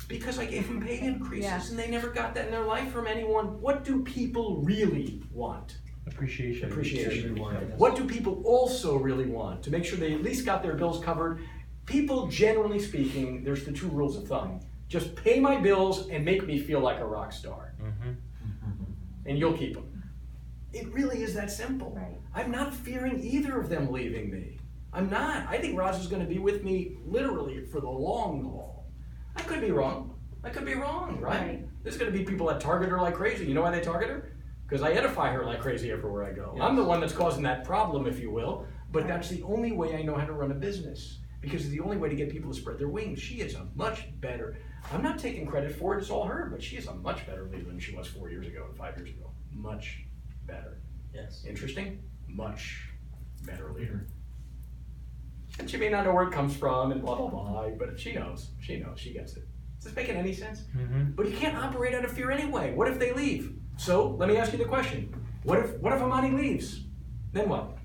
Because I gave them pay increases, Yeah. and they never got that in their life from anyone. What do people really want? Appreciation. Appreciation. Everyone. What do people also really want? To make sure they at least got their bills covered. People, generally speaking, there's the two rules of thumb. Just pay my bills and make me feel like a rock star. And you'll keep them. It really is that simple. Right. I'm not fearing either of them leaving me. I'm not. I think Roz is going to be with me literally for the long haul. I could be wrong. Right? Right. There's going to be people that target her like crazy. You know why they target her? Because I edify her like crazy everywhere I go. I'm the one that's causing that problem, if you will. But that's the only way I know how to run a business. Because it's the only way to get people to spread their wings. She is a much better, I'm not taking credit for it, it's all her, but she is a much better leader than she was 4 years ago and 5 years ago. Much better. Yes. Interesting? Much better leader. And she may not know where it comes from and blah, blah, blah, but she knows, she gets it. Is this making any sense? But you can't operate out of fear anyway. What if they leave? So, let me ask you the question. What if Amani leaves? Then what?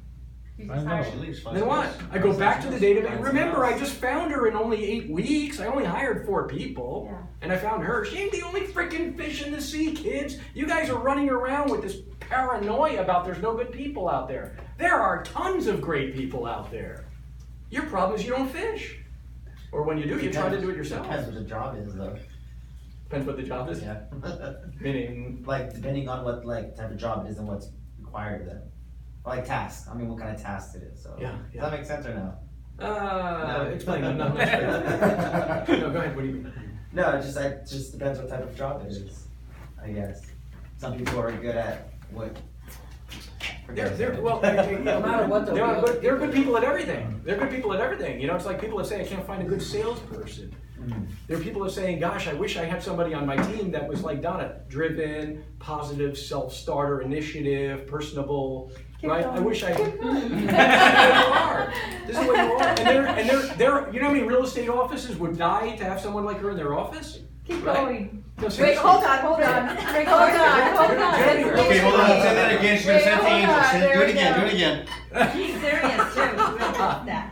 You I just know. hire She her. leaves. Then what? I go back to the database. Remember, I just found her in only 8 weeks. I only hired 4 people. Yeah. And I found her. She ain't the only freaking fish in the sea, kids. You guys are running around with this paranoia about there's no good people out there. There are tons of great people out there. Your problem is you don't fish. Or when you do, you try to do it yourself. Depends what the job is, though. Depends what the job is. Yeah. Meaning, Like, depending on what, like, type of job it is and what's required of them. Like tasks, I mean, what kind of tasks it is, so. Yeah, Does that make sense or no? explain. I'm not No, go ahead. What do you mean? No, it just depends what type of job it is, I guess. Some people are good at what. Well, No matter what, they're good people at everything. They're good people at everything. It's like people that say, I can't find a good salesperson. There are people that are saying, gosh, I wish I had somebody on my team that was like Donna, driven, positive, self-starter, initiative, personable, right? I wish I. This is what you are. This is what you are. And they're, you know how many real estate offices would die to have someone like her in their office? Keep Right? going. No, Wait, seriously. hold on. Hold on. Okay, hold on. Say that again. She's gonna send it to Wait, Angel. hold on. Do There it we again. go. Do it again. She's serious too, she really wants that.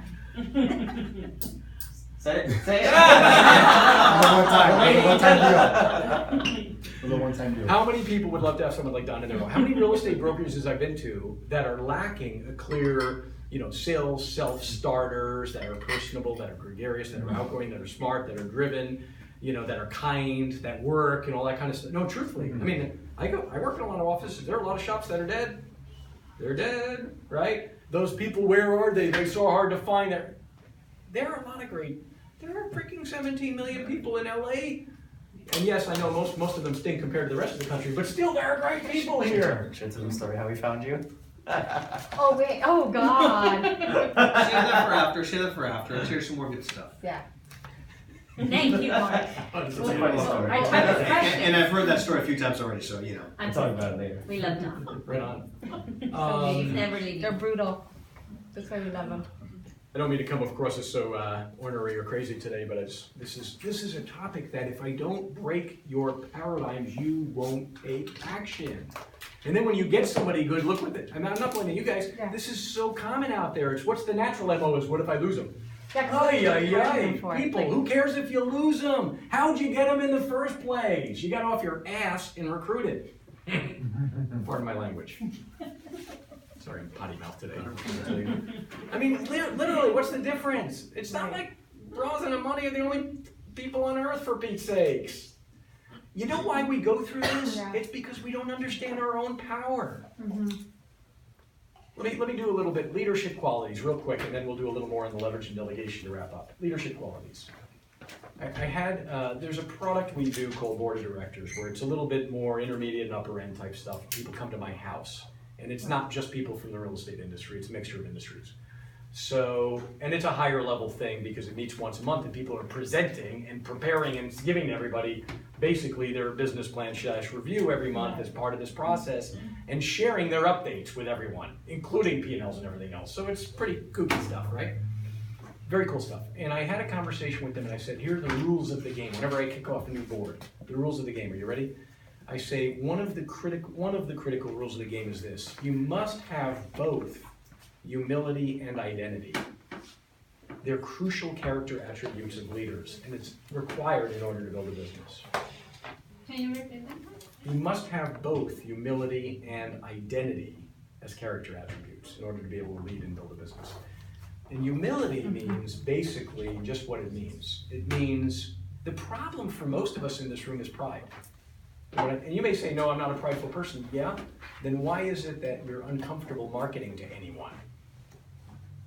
Say it. One-time deal. How many people would love to have someone like Don in their home? How many real estate brokerages I've been to that are lacking a clear, sales self-starters that are personable, that are gregarious, that are outgoing, that are smart, that are driven, that are kind, that work, and all that kind of stuff. No, truthfully, I mean, I work in a lot of offices. There are a lot of shops that are dead. They're dead, right? Those people, where are they? They're so hard to find. There are a lot of great There are freaking 17 million people in LA. And yes, I know most of them stink compared to the rest of the country, but still there are great people here. Should I tell them the story how we found you? Oh, wait, oh, God. Save that for after, save that for after. Let's hear some more good stuff. Yeah. Thank you, Mark. It's a funny story. I have a question. And I've heard that story a few times already, so you know. I'll talk about it later. We love John. Right on. He's never leaving. They're brutal. That's why we love them. I don't mean to come across as so ornery or crazy today, but this is a topic that if I don't break your paradigms, you won't take action. And then when you get somebody good, look with it. I'm not blaming you guys. Yeah. This is so common out there. It's what's the natural MO is, what if I lose them? Yeah, 'cause Ay, that's what ay, we're ay. looking for. People, Like, who cares if you lose them? How'd you get them in the first place? You got off your ass and recruited. Pardon my language. Sorry, I'm potty mouth today. I mean, literally, what's the difference? It's not like bras and money are the only people on earth, for Pete's sakes. You know why we go through this? Yeah. It's because we don't understand our own power. Mhm. Let me do a little bit leadership qualities real quick, and then we'll do a little more on the leverage and delegation to wrap up. Leadership qualities. There's a product we do called Board of Directors, where it's a little bit more intermediate and upper end type stuff. People come to my house, and it's not just people from the real estate industry, it's a mixture of industries. So, and it's a higher level thing because it meets once a month and people are presenting and preparing and giving everybody basically their business plan / review every month as part of this process and sharing their updates with everyone, including P&Ls and everything else. So it's pretty kooky stuff, right? Very cool stuff. And I had a conversation with them and I said, here are the rules of the game. Whenever I kick off a new board, the rules of the game, are you ready? I say one of the critical rules of the game is this: you must have both humility and identity. They're crucial character attributes of leaders, and it's required in order to build a business. Can you repeat that? You must have both humility and identity as character attributes in order to be able to lead and build a business. And humility means basically just what it means. It means the problem for most of us in this room is pride. And you may say, no, I'm not a prideful person. Yeah? Then why is it that you're uncomfortable marketing to anyone?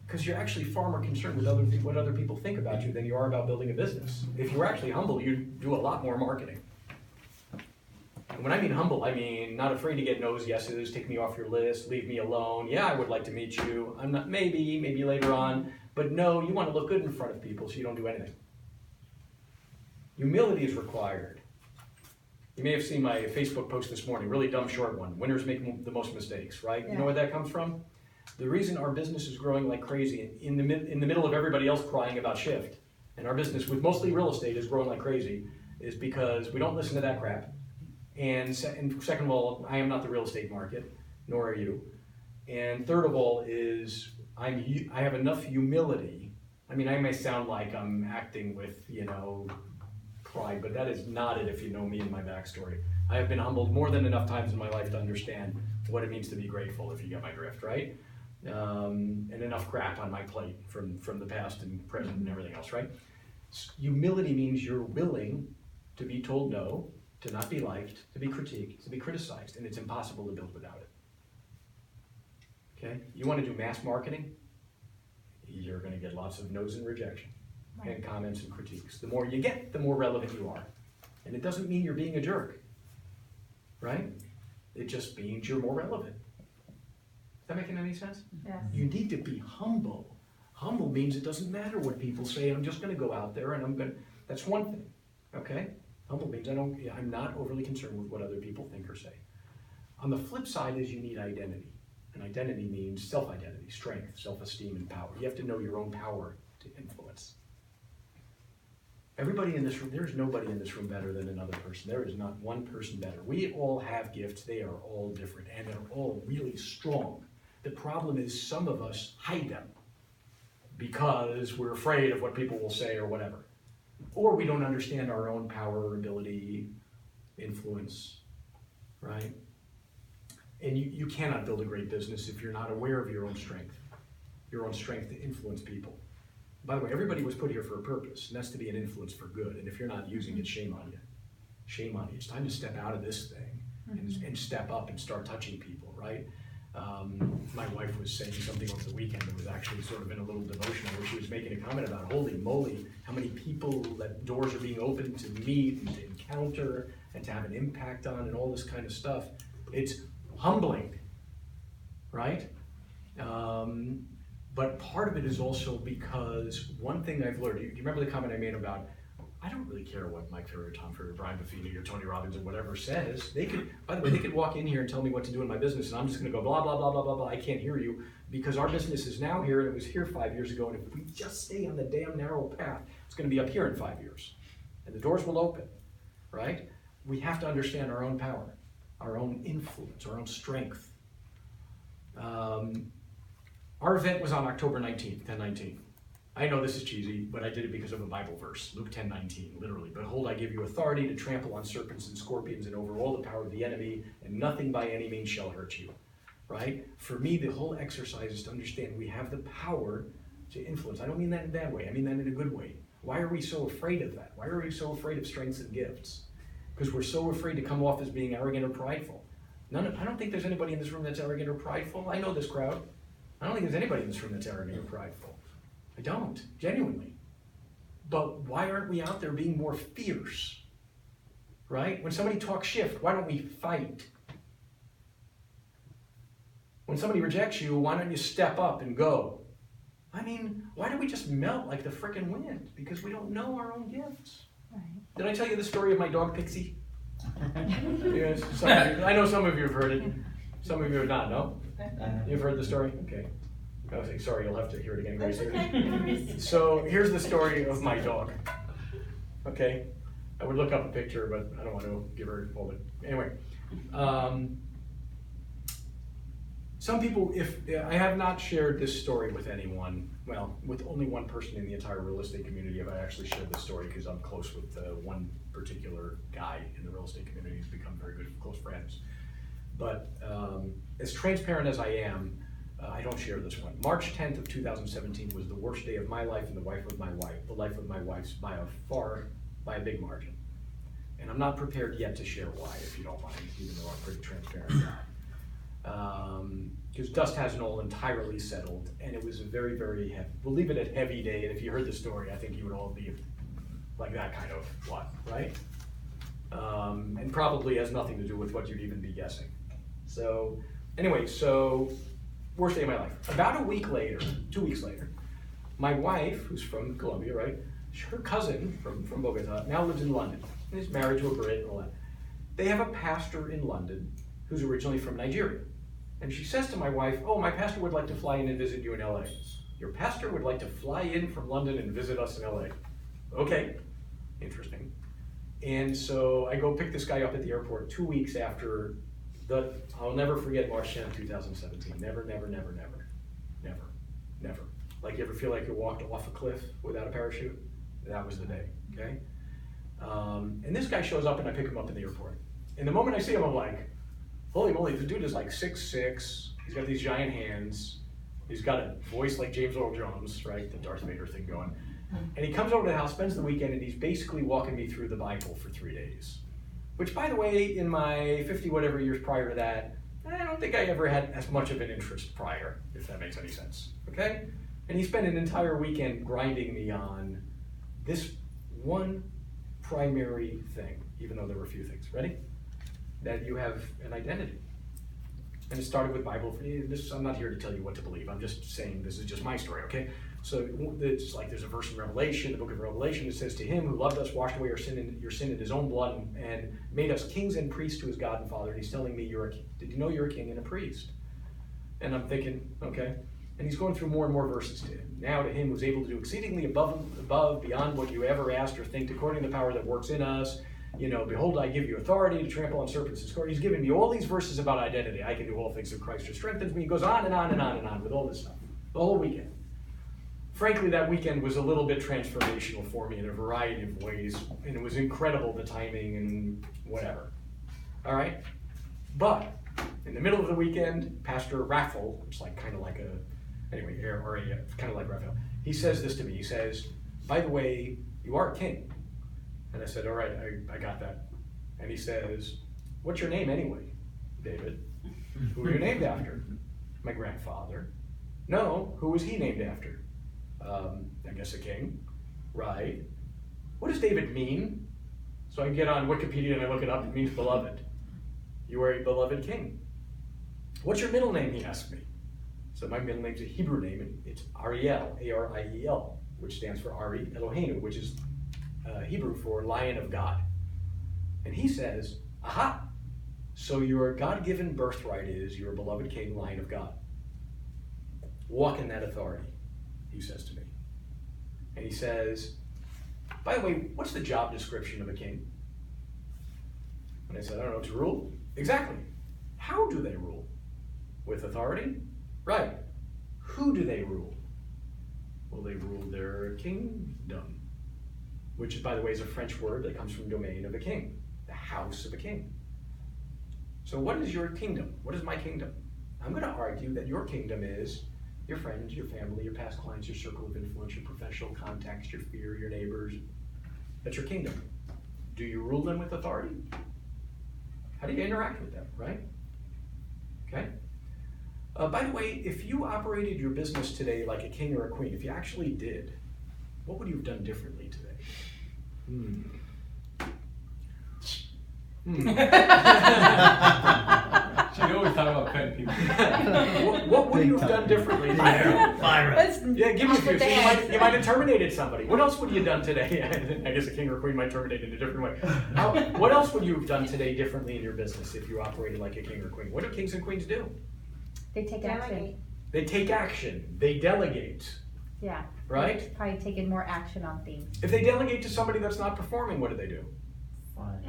Because you're actually far more concerned with what other people think about you than you are about building a business. If you were actually humble, you'd do a lot more marketing. And when I mean humble, I mean not afraid to get no's, yeses, take me off your list, leave me alone. Yeah, I would like to meet you. I'm not, maybe later on. But no, you want to look good in front of people, so you don't do anything. Humility is required. You may have seen my Facebook post this morning, really dumb short one. Winners make the most mistakes, right? Yeah. You know where that comes from? The reason our business is growing like crazy in the middle of everybody else crying about shift, and our business with mostly real estate is growing like crazy, is because we don't listen to that crap. And second of all, I am not the real estate market, nor are you. And third of all is I have enough humility. I mean, I may sound like I'm acting with, pride, but that is not it if you know me and my backstory. I have been humbled more than enough times in my life to understand what it means to be grateful, if you get my drift, right? And enough crap on my plate from the past and present and everything else, right? Humility means you're willing to be told no, to not be liked, to be critiqued, to be criticized, and it's impossible to build without it. Okay? You want to do mass marketing? You're going to get lots of no's and rejection, and comments and critiques. The more you get, the more relevant you are. And it doesn't mean you're being a jerk, right? It just means you're more relevant. Is that making any sense? Yes. You need to be humble. Humble means it doesn't matter what people say. I'm just going to go out there and that's one thing, okay? Humble means I'm not overly concerned with what other people think or say. On the flip side is you need identity. And identity means self-identity, strength, self-esteem, and power. You have to know your own power to influence. Everybody in this room, there's nobody in this room better than another person. There is not one person better. We all have gifts. They are all different, and they're all really strong. The problem is some of us hide them because we're afraid of what people will say or whatever. Or we don't understand our own power, ability, influence, right? And you cannot build a great business if you're not aware of your own strength to influence people. By the way, everybody was put here for a purpose, and that's to be an influence for good. And if you're not using it, shame on you. Shame on you. It's time to step out of this thing and step up and start touching people, right? My wife was saying something over the weekend that was actually sort of in a little devotional where she was making a comment about, holy moly, how many people that doors are being opened to meet and to encounter and to have an impact on and all this kind of stuff. It's humbling, right? But part of it is also because one thing I've learned, you remember the comment I made about, I don't really care what Mike Ferrer, Tom Ferrer, Brian Buffini, or Tony Robbins or whatever says. They could, by the way, they could walk in here and tell me what to do in my business, and I'm just gonna go blah, blah, blah, blah, blah, blah, I can't hear you, because our business is now here, and it was here 5 years ago, and if we just stay on the damn narrow path, it's gonna be up here in 5 years. And the doors will open, right? We have to understand our own power, our own influence, our own strength. Our event was on October 19th, 10/19. I know this is cheesy, but I did it because of a Bible verse, Luke 10:19, literally. Behold, I give you authority to trample on serpents and scorpions and over all the power of the enemy, and nothing by any means shall hurt you, right? For me, the whole exercise is to understand we have the power to influence. I don't mean that in a bad way, I mean that in a good way. Why are we so afraid of that? Why are we so afraid of strengths and gifts? Because we're so afraid to come off as being arrogant or prideful. I don't think there's anybody in this room that's arrogant or prideful. I know this crowd. I don't think there's anybody in this room that's arrogant or prideful. I don't, genuinely. But why aren't we out there being more fierce? Right? When somebody talks shift, why don't we fight? When somebody rejects you, why don't you step up and go? I mean, why do we just melt like the frickin' wind? Because we don't know our own gifts. Right. Did I tell you the story of my dog Pixie? Yes, some of you, I know some of you have heard it. Some of you have not, no? You've heard the story? Okay. I was like, sorry, you'll have to hear it again very soon. So here's the story of my dog. Okay? I would look up a picture, but I don't want to give her all the... Anyway. Some people, if I have not shared this story with anyone, well, with only one person in the entire real estate community have I actually shared this story because I'm close with one particular guy in the real estate community who's become very good, close friends. But as transparent as I am, I don't share this one. March 10th of 2017 was the worst day of my life and the life of my wife's by a big margin. And I'm not prepared yet to share why, if you don't mind, even though I'm pretty transparent. Because dust hasn't all entirely settled, and it was a very, very heavy, we'll leave it at heavy day, and if you heard the story, I think you would all be like that kind of what, right? And probably has nothing to do with what you'd even be guessing. So, anyway, worst day of my life. About a week later, 2 weeks later, my wife, who's from Colombia, right? Her cousin from Bogota now lives in London. And is married to a Brit and all that. They have a pastor in London who's originally from Nigeria. And she says to my wife, oh, my pastor would like to fly in and visit you in LA. Your pastor would like to fly in from London and visit us in LA. Okay, interesting. And so I go pick this guy up at the airport 2 weeks after I'll never forget March 10th, 2017. Never. Like, you ever feel like you walked off a cliff without a parachute? That was the day, okay? And this guy shows up and I pick him up in the airport. And the moment I see him, I'm like, holy moly, the dude is like 6'6", he's got these giant hands, he's got a voice like James Earl Jones, right, the Darth Vader thing going. And he comes over to the house, spends the weekend, and he's basically walking me through the Bible for 3 days. Which, by the way, in my 50 whatever years prior to that, I don't think I ever had as much of an interest prior, if that makes any sense, okay? And he spent an entire weekend grinding me on this one primary thing, even though there were a few things. Ready? That you have an identity. And it started with Bible. I'm not here to tell you what to believe. I'm just saying this is just my story, okay? So it's like there's a verse in Revelation, the book of Revelation, that says, to him who loved us, washed away your sin in his own blood, and made us kings and priests to his God and Father. And he's telling me, did you know you're a king and a priest? And I'm thinking, okay. And he's going through more and more verses to him. Now to him who's able to do exceedingly above, beyond what you ever asked or think, according to the power that works in us. You know, behold, I give you authority to trample on serpents and scorpions. He's giving me all these verses about identity. I can do all things through Christ who strengthens me. He goes on and on and on and on with all this stuff. The whole weekend. Frankly, that weekend was a little bit transformational for me in a variety of ways. And it was incredible, the timing and whatever. All right? But in the middle of the weekend, Pastor Raffel, which is like kind of like kind of like Raphael, he says this to me. He says, by the way, you are a king. And I said, all right, I got that. And he says, what's your name anyway, David? Who were you named after? My grandfather. No, who was he named after? I guess a king. Right. What does David mean? So I get on Wikipedia and I look it up. It means beloved. You are a beloved king. What's your middle name, he asked me. So my middle name's a Hebrew name, and it's Ariel, A-R-I-E-L, which stands for Ari Eloheinu, which is Hebrew for Lion of God. And he says, aha, so your God-given birthright is you're a beloved king, Lion of God. Walk in that authority, he says to me. And he says, by the way, what's the job description of a king? And I said, I don't know, to rule? Exactly. How do they rule? With authority? Right. Who do they rule? Well, they rule their kingdom, which, by the way, is a French word that comes from domain of a king, the house of a king. So what is your kingdom? What is my kingdom? I'm going to argue that your kingdom is your friends, your family, your past clients, your circle of influence, your professional contacts, your fear, your neighbors. That's your kingdom. Do you rule them with authority? How do you interact with them, right? Okay? By the way, if you operated your business today like a king or a queen, if you actually did, what would you have done differently today? Should always talk about pet people. What would you have done differently today? Yeah, give me a few. So you might have terminated somebody. What else would you have done today? I guess a king or a queen might terminate in a different way. What else would you have done today differently in your business if you operated like a king or queen? What do kings and queens do? They take action. They take action. They delegate. Yeah. Right? Probably taking more action on things. If they delegate to somebody that's not performing, what do?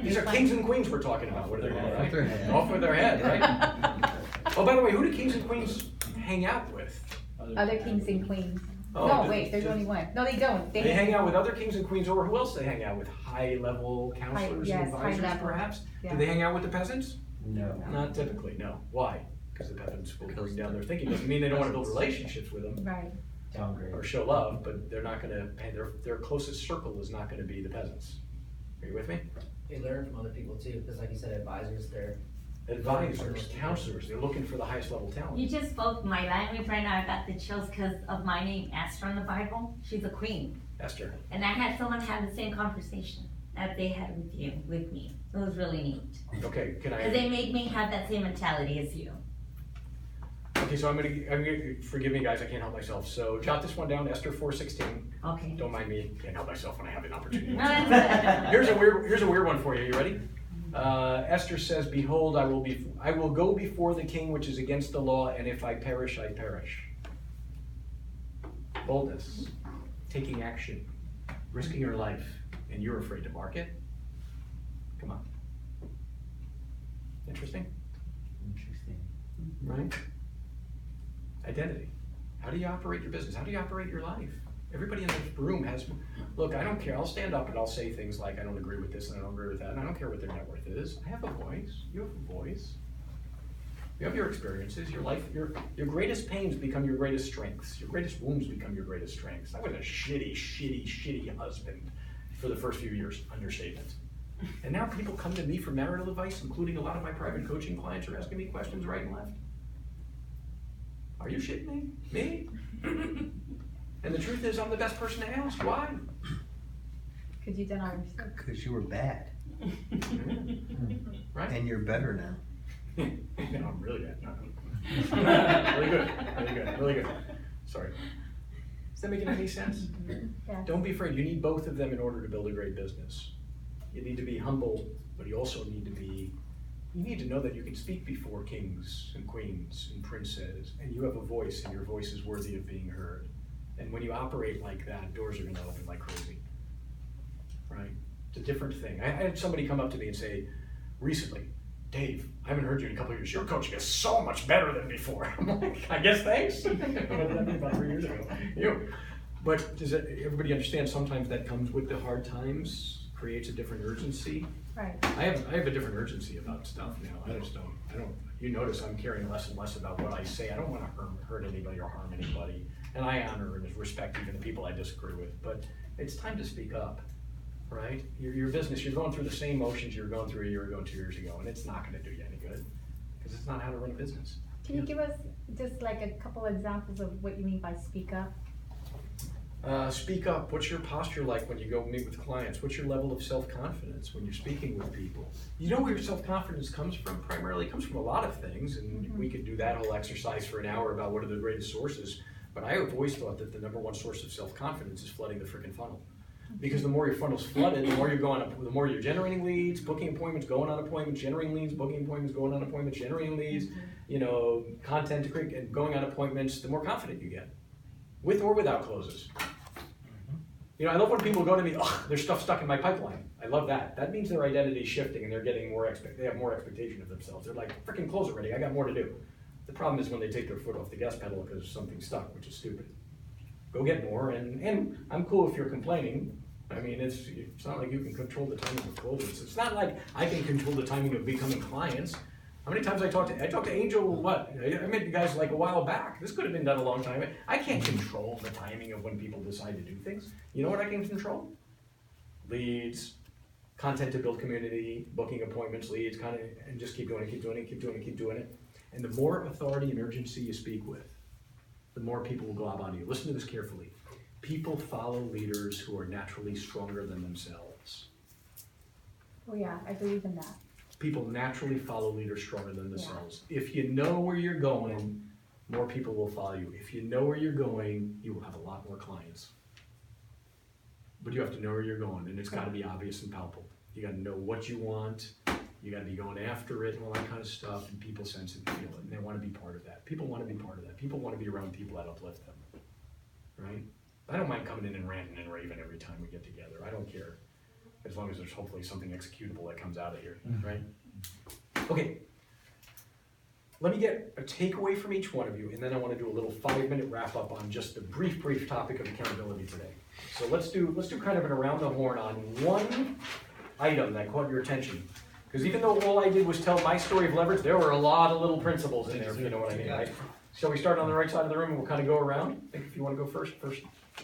These are kings and queens we're talking about. What do they do, right? Off with their head, right? Oh, by the way, who do kings and queens hang out with? Other kings and queens. Oh, No, wait, there's only one. No, they don't. They hang out with other kings and queens, or who else they hang out with? High-level counselors Yes, and high advisors, level. perhaps? Yeah. Do they hang out with the peasants? No. Not typically, no. Why? Because the peasants will bring down their thinking. Doesn't mean they don't want to build relationships with them Right. Downgrade. or show love, but they're not going to, their closest circle is not going to be the peasants. Are you with me? They learn from other people too, because like you said, advisors, they're. Advisors, counselors, they're looking for the highest level talent. You just spoke my language right now. I got the chills because of my name, Esther, in the Bible. She's a queen. Esther. And I had someone have the same conversation that they had with you, with me. It was really neat. Okay, can Because they I? made me have that same mentality as you. Okay, so I'm gonna forgive me, guys. I can't help myself. So jot this one down. Esther 4:16. Okay. Don't mind me. Can't help myself when I have an opportunity. No, that's Here's a weird one for you. You ready? Esther says, "Behold, I will go before the king, which is against the law, and if I perish, I perish." Boldness, taking action, risking your life, and you're afraid to mark it. Come on. Interesting, Interesting. right? Identity. How do you operate your business? How do you operate your life? Everybody in this room has, look, I don't care. I'll stand up and I'll say things like, I don't agree with this and I don't agree with that, and I don't care what their net worth is. I have a voice. You have a voice. You have your experiences, your life, your greatest pains become your greatest strengths. Your greatest wounds become your greatest strengths. I was a shitty husband for the first few years, understatement. And now people come to me for marital advice, including a lot of my private coaching clients are asking me questions right and left. Are you shitting me? Me? And the truth is, I'm the best person to ask. Why? Because you've done all your stuff. Because you were bad, Right? and you're better now. No, I'm really bad. No. Really good. Sorry. Is that making any sense? Yeah. Don't be afraid. You need both of them in order to build a great business. You need to be humble, but you also need to know that you can speak before kings and queens and princes, and you have a voice, and your voice is worthy of being heard. And when you operate like that, doors are going to open like crazy, right? It's a different thing. I had somebody come up to me and say recently, Dave, I haven't heard you in a couple of years. Your coaching is so much better than before. I'm like, I guess thanks. What did that mean about 3 years ago? But does everybody understand sometimes that comes with the hard times, creates a different urgency? Right. I have a different urgency about stuff now. I don't, you notice I'm caring less and less about what I say. I don't want to hurt anybody or harm anybody. And I honor and respect even the people I disagree with. But it's time to speak up, right? Your business, you're going through the same motions you were going through a year ago, 2 years ago, and it's not going to do you any good. Because because it's not how to run a business. Can you give us just like a couple examples of what you mean by speak up? Speak up. What's your posture like when you go meet with clients? What's your level of self-confidence when you're speaking with people? You know where your self-confidence comes from? Primarily it comes from a lot of things, and we could do that whole exercise for an hour about what are the greatest sources. But I have always thought that the number one source of self-confidence is flooding the freaking funnel. Because the more your funnel's flooded, the more you're going up, the more you're generating leads, booking appointments, going on appointments, generating leads, booking appointments, going on appointments, generating leads, content to create and going on appointments, the more confident you get. With or without closes. I love when people go to me, oh, there's stuff stuck in my pipeline. I love that. That means their identity is shifting and they're getting they have more expectation of themselves. They're like, freaking close already, I got more to do. The problem is when they take their foot off the gas pedal because something's stuck, which is stupid. Go get more, and I'm cool if you're complaining. I mean, it's not like you can control the timing of closes. It's not like I can control the timing of becoming clients. How many times I talked to Angel, I met you guys like a while back. This could have been done a long time. I can't control the timing of when people decide to do things. You know what I can control? Leads, content to build community, booking appointments, leads, and just keep doing it, keep doing it, keep doing it, keep doing it. And the more authority and urgency you speak with, the more people will glob onto you. Listen to this carefully. People follow leaders who are naturally stronger than themselves. Oh yeah, I believe in that. People naturally follow leaders stronger than themselves. Yeah. If you know where you're going, more people will follow you. If you know where you're going, you will have a lot more clients. But you have to know where you're going, and it's got to be obvious and palpable. You got to know what you want. You got to be going after it and all that kind of stuff, and people sense it and feel it, and they want to be part of that. People want to be part of that. People want to be around people that uplift them, right? I don't mind coming in and ranting and raving every time we get together. I don't care, as long as there's hopefully something executable that comes out of here, right? Okay, let me get a takeaway from each one of you, and then I want to do a little 5-minute wrap up on just the brief topic of accountability today. So let's do kind of an around the horn on one item that caught your attention. Because even though all I did was tell my story of leverage, there were a lot of little principles in there, if you know what I mean, right? Shall we start on the right side of the room and we'll kind of go around? I think if you want to go first,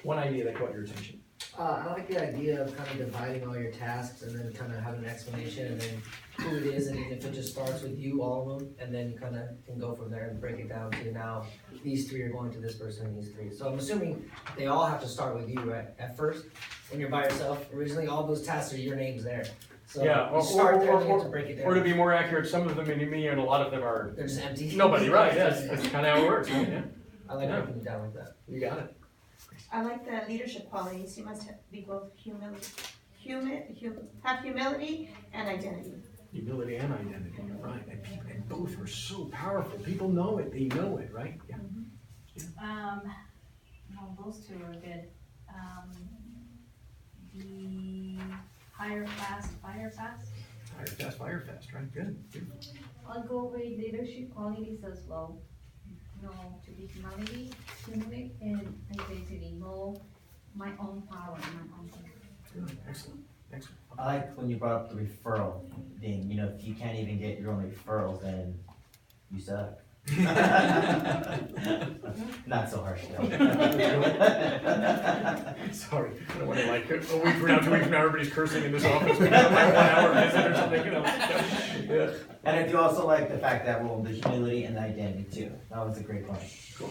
one idea that caught your attention. I like the idea of kind of dividing all your tasks and then kind of having an explanation and then who it is, and if it just starts with you, all of them, and then you kind of can go from there and break it down to now these 3 are going to this person and these 3. So I'm assuming they all have to start with you, right? At first, when you're by yourself, originally all those tasks are your names there. So yeah, you start there and you have to break it down. Or to be more accurate, some of them in me and a lot of them are they're just empty. Nobody, right? Yes, that's kind of how it works. Right? Yeah. I like breaking it down like that. You got it. I like the leadership qualities. You must be both have humility and identity. Humility and identity, right? And both are so powerful. People know it. They know it, right? Yeah. Well, those 2 are good. The hire fast, fire fast. Hire fast, fire fast, right? Good. I'll go with leadership qualities as well. To be humility, and identity. Know my own power and my own control. Good. Excellent. I like when you brought up the referral thing. If you can't even get your own referrals, then you suck. Not so harsh though. Sorry, I don't want to like a week from now, 2 weeks from now, everybody's cursing in this office. We have like 1 hour visit or something, Yeah. And I do also like the fact that the humility and the identity too. That was a great point. Cool.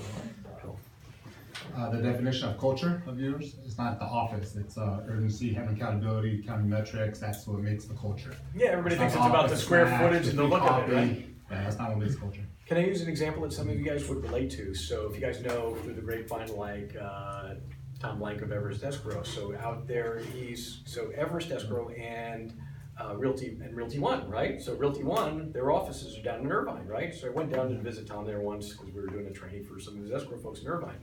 The definition of culture of yours is not the office. It's urgency, having accountability, counting metrics. That's what makes the culture. Yeah, everybody thinks it's about the square footage and the look of it, right? Yeah, that's not what makes culture. Can I use an example that some of you guys would relate to? So if you guys know through the grapevine, like Tom Blank of Everest Escrow. So out there, Everest Escrow and Realty One, right? So Realty One, their offices are down in Irvine, right? So I went down to visit Tom there once because we were doing a training for some of his escrow folks in Irvine.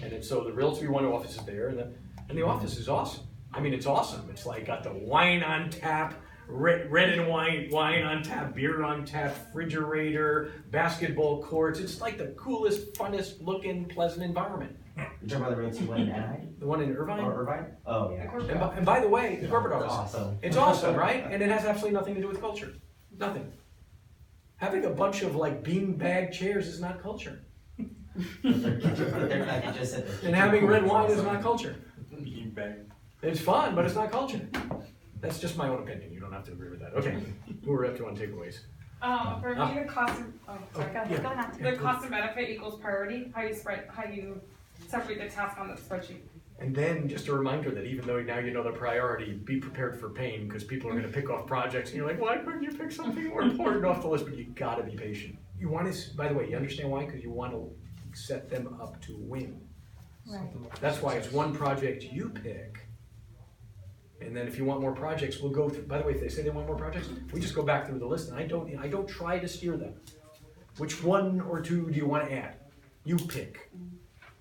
And so the Realty One office is there, and the office is awesome. I mean, it's awesome. It's like got the wine on tap, red and white wine on tap, beer on tap, refrigerator, basketball courts. It's like the coolest, funnest looking, pleasant environment. You're talking about the Realty One in Anaheim? The one in Irvine? Or Irvine? Oh, yeah. And by the way, the corporate office. Awesome. It's awesome, right? And it has absolutely nothing to do with culture. Nothing. Having a bunch of like beanbag chairs is not culture. And having red wine is not culture. It's fun, but it's not culture. That's just my own opinion. You don't have to agree with that. Okay, who are we up to on takeaways? For me, the cost of, sorry. Go ahead, go ahead. The cost and benefit equals priority, how you separate the task on the spreadsheet. And then just a reminder that even though now you know the priority, be prepared for pain, because people are gonna pick off projects and you're like, why couldn't you pick something more important off the list? But you gotta be patient. You wanna, by the way, you understand why? Because you wanna set them up to win. Right. That's why it's one project you pick. And then if you want more projects, we'll go through, by the way, if they say they want more projects, we just go back through the list and I don't try to steer them. Which one or two do you wanna add? You pick.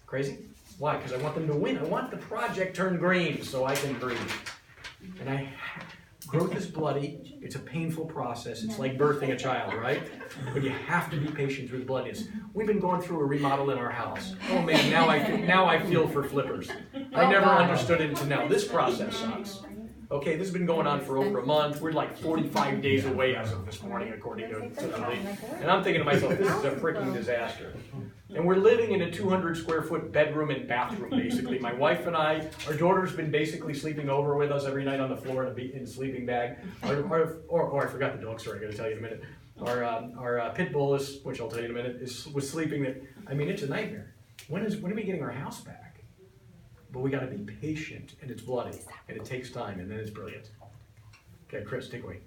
Crazy? Why? Because I want them to win. I want the project turned green so I can breathe. And growth is bloody. It's a painful process. It's like birthing a child, right? But you have to be patient through the bloodiness. We've been going through a remodel in our house. Oh man, now I feel for flippers. I never understood it until now. This process sucks. Okay, this has been going on for over a month. We're like 45 days away as of this morning, according to the league. And I'm thinking to myself, this is a freaking disaster. And we're living in a 200 square foot bedroom and bathroom, basically. My wife and I, our daughter's been basically sleeping over with us every night on the floor in a sleeping bag. Or I forgot the dog story, I gotta tell you in a minute. Our pit bull is, which I'll tell you in a minute, was sleeping there. I mean, it's a nightmare. When are we getting our house back? But we gotta be patient, and it's bloody, and it takes time, and then it's brilliant. Okay, Chris, take away.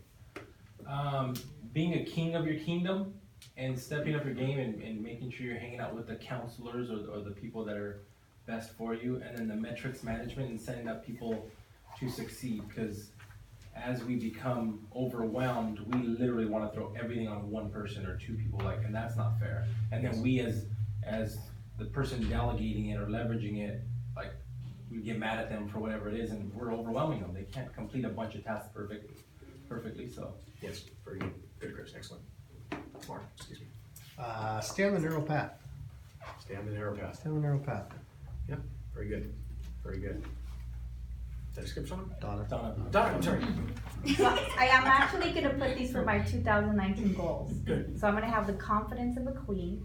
Being a king of your kingdom and stepping up your game and making sure you're hanging out with the counselors or the people that are best for you, and then the metrics management and setting up people to succeed, because as we become overwhelmed, we literally want to throw everything on one person or two people, and that's not fair. And then we as the person delegating it or leveraging it, we get mad at them for whatever it is, and we're overwhelming them. They can't complete a bunch of tasks perfectly, so. Yes, very good. Good, Chris, excellent. Mark, excuse me. Stay on the narrow path. Stay on the narrow path. Stay on the narrow path. Yep, very good, very good. Did I skip someone? Donna, I'm sorry. So I am actually gonna put these for my 2019 goals. Good. So I'm gonna have the confidence of a queen.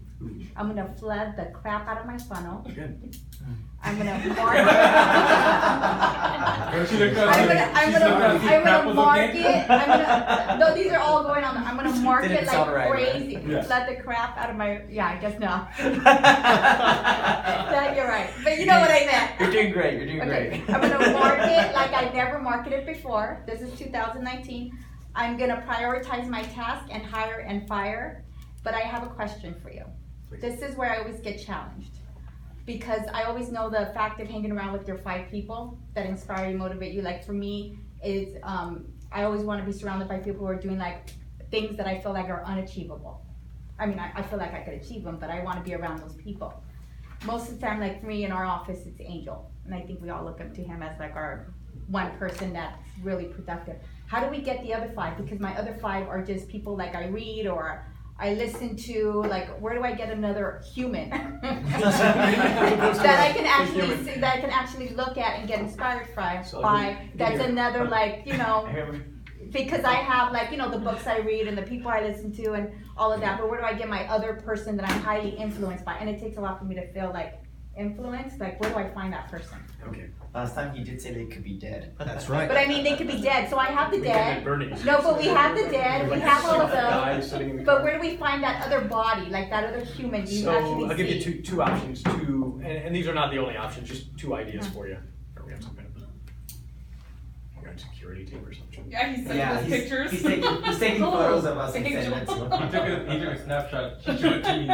I'm gonna flood the crap out of my funnel. Good. I'm gonna mark it. No, these are all going on. I'm gonna mark it like crazy. Yeah. Flood the crap out of my. Yeah, I guess no. That you're right, but you know what I meant. You're doing great. You're doing Okay, great. I'm gonna mark it like I never marketed before. This is 2019. I'm gonna prioritize my task and hire and fire. But I have a question for you. This is where I always get challenged. Because I always know the fact of hanging around with your 5 people that inspire you, motivate you. Like for me, is I always want to be surrounded by people who are doing things that I feel like are unachievable. I mean, I feel like I could achieve them, but I want to be around those people. Most of the time, for me in our office, it's Angel. And I think we all look up to him as our one person that's really productive. How do we get the other 5? Because my other 5 are just people I read or I listen to, where do I get another human that I can actually look at and get inspired by? That's another because I have the books I read and the people I listen to and all of that. But where do I get my other person that I'm highly influenced by? And it takes a lot for me to feel influenced. Where do I find that person? Okay. Last time you did say they could be dead. That's right. But I mean, they could be dead. So I have the dead. No, but we have the dead. We have all of them. But where do we find that other body, that other human you actually I'll give you see? two options. And these are not the only options. Just 2 ideas for you. Are we on some kind of security tape or something? Yeah, he's sending us pictures. He's taking photos of us and sending it to him. He took a snapshot. He showed it to me.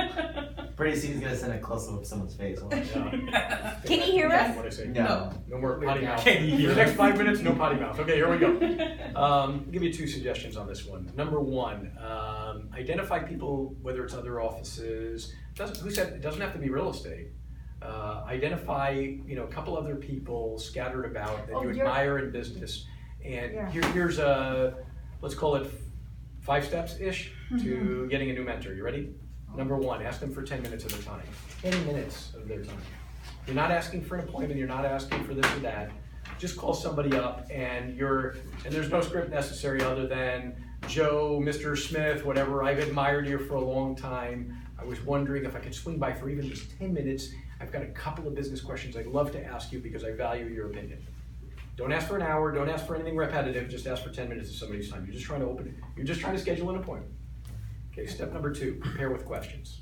Pretty soon he's gonna send a close up of someone's face. Can he hear us? What I say? No. No more potty mouth. Can you hear The next 5 minutes, no potty mouth. Okay, here we go. I'll give you 2 suggestions on this one. Number 1, identify people, whether it's other offices. Who said it doesn't have to be real estate? Identify, a couple other people scattered about that you admire in business, and here's let's call it 5 steps-ish to getting a new mentor. You ready? Number 1, ask them for 10 minutes of their time. 10 minutes of their time. You're not asking for an appointment. You're not asking for this or that. Just call somebody up, and there's no script necessary other than Joe, Mr. Smith, whatever. I've admired you for a long time. I was wondering if I could swing by for even just 10 minutes. I've got a couple of business questions I'd love to ask you because I value your opinion. Don't ask for an hour. Don't ask for anything repetitive. Just ask for 10 minutes of somebody's time. You're just trying to schedule an appointment. Okay, step number 2, prepare with questions.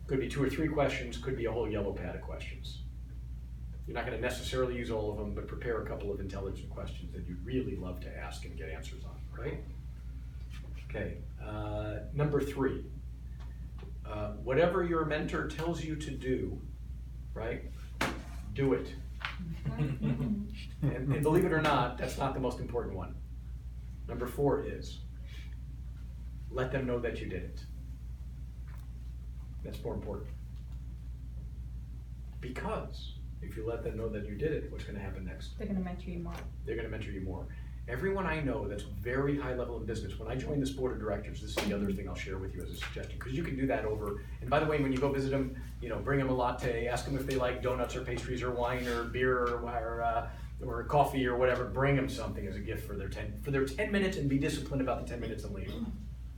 Could be 2 or 3 questions, could be a whole yellow pad of questions. You're not going to necessarily use all of them, but prepare a couple of intelligent questions that you'd really love to ask and get answers on, right? Okay, number 3, whatever your mentor tells you to do, right, do it. And believe it or not, that's not the most important one. Number 4 is, let them know that you did it. That's more important. Because if you let them know that you did it, what's going to happen next? They're gonna mentor you more. They're going to mentor you more. Everyone I know that's very high level in business, when I joined this board of directors, this is the other thing I'll share with you as a suggestion, because you can do that over, and by the way, when you go visit them, you know, bring them a latte, ask them if they like donuts or pastries or wine or beer or coffee or whatever, bring them something as a gift for their 10 minutes, and be disciplined about the 10 minutes and leave.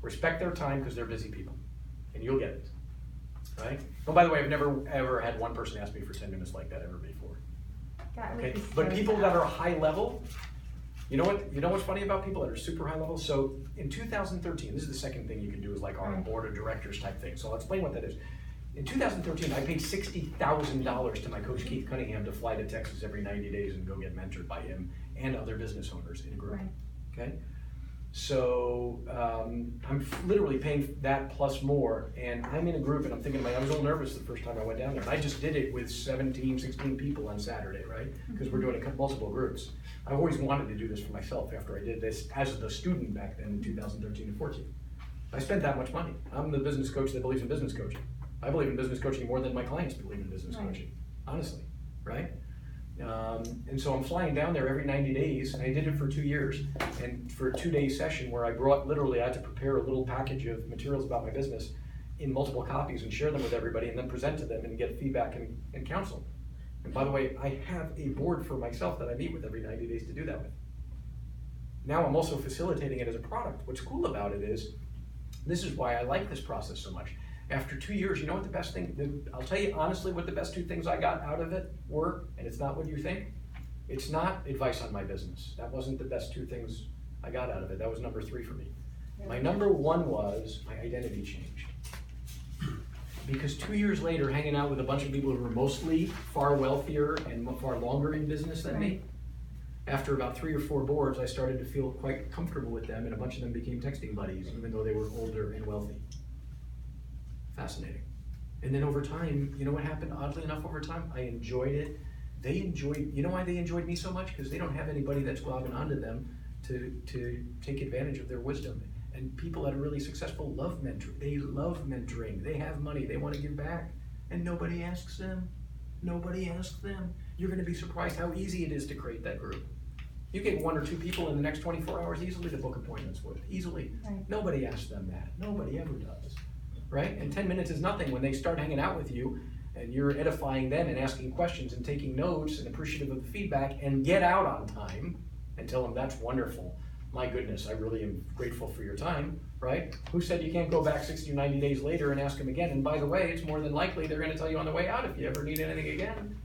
Respect their time because they're busy people, and you'll get it, right? Oh, by the way, I've never ever had one person ask me for 10 minutes like that ever before. Okay, but people that are high level, you know what's funny about people that are super high level? So in 2013, this is the second thing you can do is like our board of directors type thing. So I'll explain what that is. In 2013, I paid $60,000 to my coach Keith Cunningham to fly to Texas every 90 days and go get mentored by him and other business owners in a group. Okay, so I'm literally paying that plus more, and I'm in a group, and I'm thinking, I was a little nervous the first time I went down there, and I just did it with 17, 16 people on Saturday, right? Because we're doing multiple groups. I've always wanted to do this for myself after I did this as the student back then in 2013 and 14. I spent that much money. I'm the business coach that believes in business coaching. I believe in business coaching more than my clients believe in business coaching, honestly, right? And so I'm flying down there every 90 days, and I did it for 2 years. And for a 2-day session where I had to prepare a little package of materials about my business in multiple copies and share them with everybody and then present to them and get feedback and counsel. And by the way, I have a board for myself that I meet with every 90 days to do that with. Now I'm also facilitating it as a product. What's cool about it is, this is why I like this process so much. After 2 years, you know what the best thing, I'll tell you honestly what the best 2 things I got out of it were, and it's not what you think. It's not advice on my business. That wasn't the best 2 things I got out of it. That was number 3 for me. My number 1 was my identity changed. Because 2 years later, hanging out with a bunch of people who were mostly far wealthier and far longer in business than me, after about 3 or 4 boards, I started to feel quite comfortable with them, and a bunch of them became texting buddies, even though they were older and wealthy. Fascinating. And then over time, you know what happened? Oddly enough, over time, I enjoyed it. They enjoyed, you know why they enjoyed me so much? Because they don't have anybody that's globbing onto them to take advantage of their wisdom. And people that are really successful love mentoring. They love mentoring. They have money. They want to give back. And nobody asks them. Nobody asks them. You're going to be surprised how easy it is to create that group. You get 1 or 2 people in the next 24 hours easily to book appointments with. Easily. Right. Nobody asks them that. Nobody ever does. Right? And 10 minutes is nothing when they start hanging out with you and you're edifying them and asking questions and taking notes and appreciative of the feedback, and get out on time and tell them that's wonderful. My goodness, I really am grateful for your time, right? Who said you can't go back 60 or 90 days later and ask them again? And by the way, it's more than likely they're going to tell you on the way out if you ever need anything again,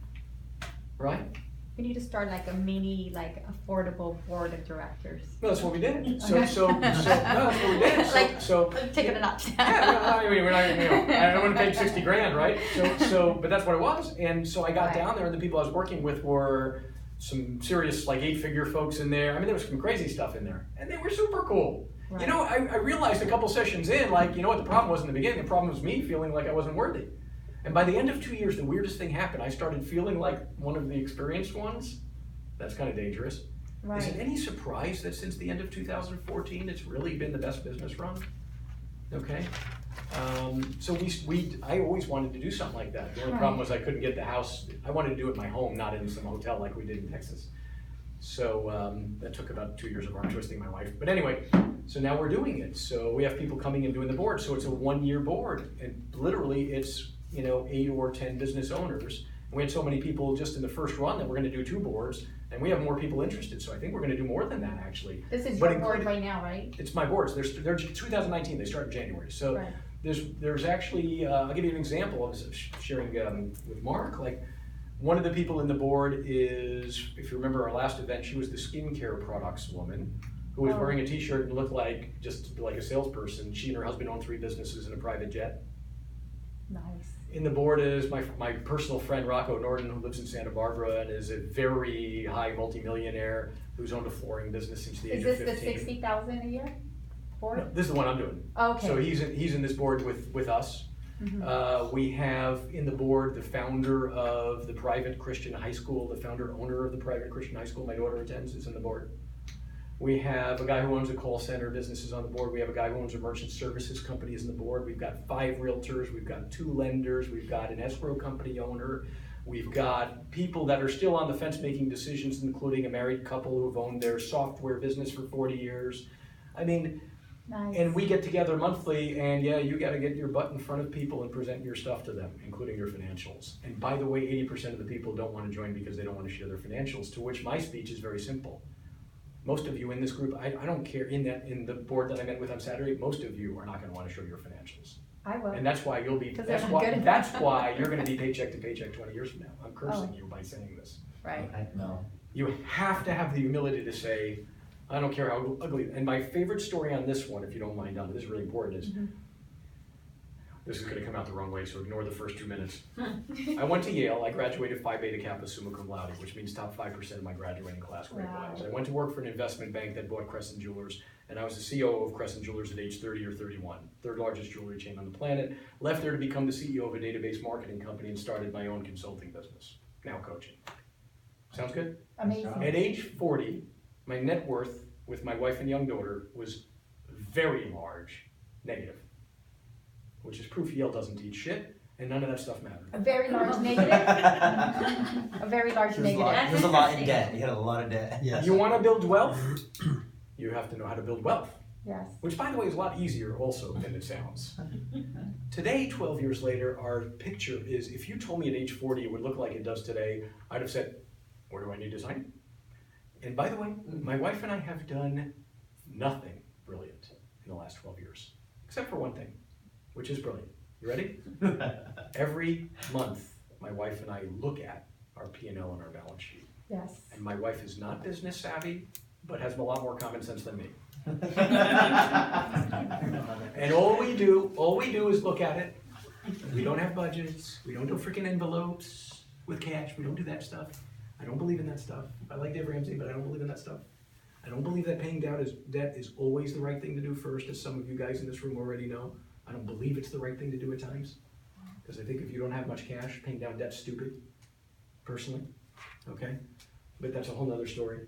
right? We need to start like a mini, affordable board of directors. Well, that's what we did. So that's what we did. So take it a notch. Yeah, we're not, I don't want to pay 60 grand, right? But that's what it was. And so I got down there, and the people I was working with were some serious 8-figure folks in there. I mean, there was some crazy stuff in there, and they were super cool. Right. You know, I realized a couple sessions in, you know what the problem was in the beginning? The problem was me feeling like I wasn't worthy. And by the end of 2 years, the weirdest thing happened. I started feeling like one of the experienced ones. That's kind of dangerous. Right. Is it any surprise that since the end of 2014, it's really been the best business run? Okay. So I always wanted to do something like that. The only problem was I couldn't get the house. I wanted to do it in my home, not in some hotel like we did in Texas. So that took about 2 years of arm twisting my wife. But anyway, so now we're doing it. So we have people coming and doing the board. So it's a 1-year board. And literally it's 8 or 10 business owners. And we had so many people just in the first run that we're going to do 2 boards, and we have more people interested. So I think we're going to do more than that, actually. This is your board right now, right? It's my boards. They're 2019. They start in January. So there's actually, I'll give you an example. I was sharing with Mark. One of the people in the board is, if you remember our last event, she was the skincare products woman who was Oh. wearing a t-shirt and looked like, just like a salesperson. She and her husband own 3 businesses and a private jet. Nice. In the board is my personal friend Rocco Norton, who lives in Santa Barbara and is a very high multimillionaire who's owned a flooring business since the age Is of this 15. the 60,000 a year? Board? No, this is the one I'm doing. Okay. So he's in this board with us. Mhm. We have in the board the founder of the private Christian high school, the owner of the private Christian high school my daughter attends is in the board. We have a guy who owns a call center business is on the board. We have a guy who owns a merchant services company is on the board. We've got 5 realtors. We've got 2 lenders. We've got an escrow company owner. We've got people that are still on the fence making decisions, including a married couple who've owned their software business for 40 years. I mean, Nice. and we get together monthly, and yeah, you gotta get your butt in front of people and present your stuff to them, including your financials. And by the way, 80% of the people don't wanna join because they don't wanna share their financials, to which my speech is very simple. Most of you in this group, I don't care, in the board that I met with on Saturday, most of you are not gonna wanna show your financials. I will. And that's why you'll be, 'Cause they're that's not why, good that's enough. why you're gonna be paycheck to paycheck 20 years from now. I'm cursing Oh. you by saying this. Right. No. You have to have the humility to say, I don't care how ugly. And my favorite story on this one, if you don't mind, Donna, this is really important, is this is going to come out the wrong way, so ignore the first 2 minutes. I went to Yale. I graduated Phi Beta Kappa Summa Cum Laude, which means top 5% of my graduating class grade-wise. I went to work for an investment bank that bought Crescent Jewelers, and I was the CEO of Crescent Jewelers at age 30 or 31, 3rd largest jewelry chain on the planet. Left there to become the CEO of a database marketing company and started my own consulting business, now coaching. Sounds good? Amazing. At age 40, my net worth with my wife and young daughter was very large, negative, which is proof Yale doesn't teach shit, and none of that stuff mattered. A very large negative. A very large There's negative. a lot in debt. You had a lot of debt. Yes. You want to build wealth? You have to know how to build wealth, Yes. which, by the way, is a lot easier also than it sounds. Today, 12 years later, our picture is, if you told me at age 40 it would look like it does today, I'd have said, where do I need to sign? And by the way, my wife and I have done nothing brilliant in the last 12 years, except for one thing, which is brilliant. You ready? Every month, my wife and I look at our P&L and our balance sheet. Yes. And my wife is not business savvy, but has a lot more common sense than me. And all we do is look at it. We don't have budgets. We don't do freaking envelopes with cash. We don't do that stuff. I don't believe in that stuff. I like Dave Ramsey, but I don't believe in that stuff. I don't believe that paying down debt is always the right thing to do first, as some of you guys in this room already know. I don't believe it's the right thing to do at times. Because I think if you don't have much cash, paying down debt's stupid, personally, okay? But that's a whole nother story.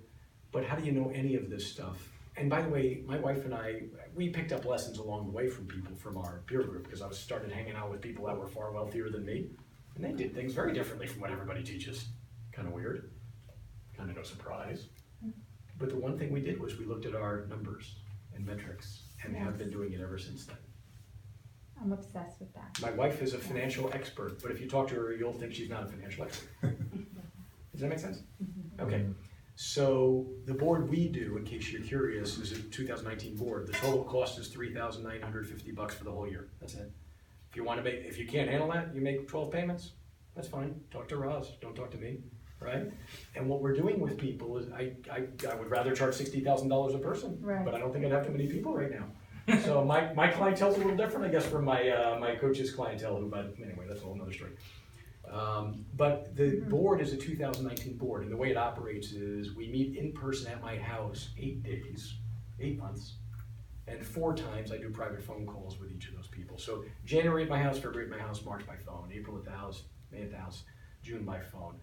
But how do you know any of this stuff? And by the way, my wife and I, we picked up lessons along the way from people from our peer group, because I started hanging out with people that were far wealthier than me, and they did things very differently from what everybody teaches. Kind of weird, kind of no surprise. But the one thing we did was we looked at our numbers and metrics, and have been doing it ever since then. I'm obsessed with that. My wife is a financial expert, but if you talk to her, you'll think she's not a financial expert. Does that make sense? Okay. So the board we do, in case you're curious, is a 2019 board. The total cost is $3,950 for the whole year. That's it. If you want to if you can't handle that, you make 12 payments. That's fine. Talk to Roz. Don't talk to me, right? And what we're doing with people is, I would rather charge $60,000 a person, Right. but I don't think I'd have too many people right now. So my clientele's a little different, I guess, from my coach's clientele. But anyway, that's a whole nother story. But the board is a 2019 board, and the way it operates is we meet in person at my house 8 days, 8 months, and 4 times I do private phone calls with each of those people. So January at my house, February at my house, March by phone, April at the house, May at the house, June by phone.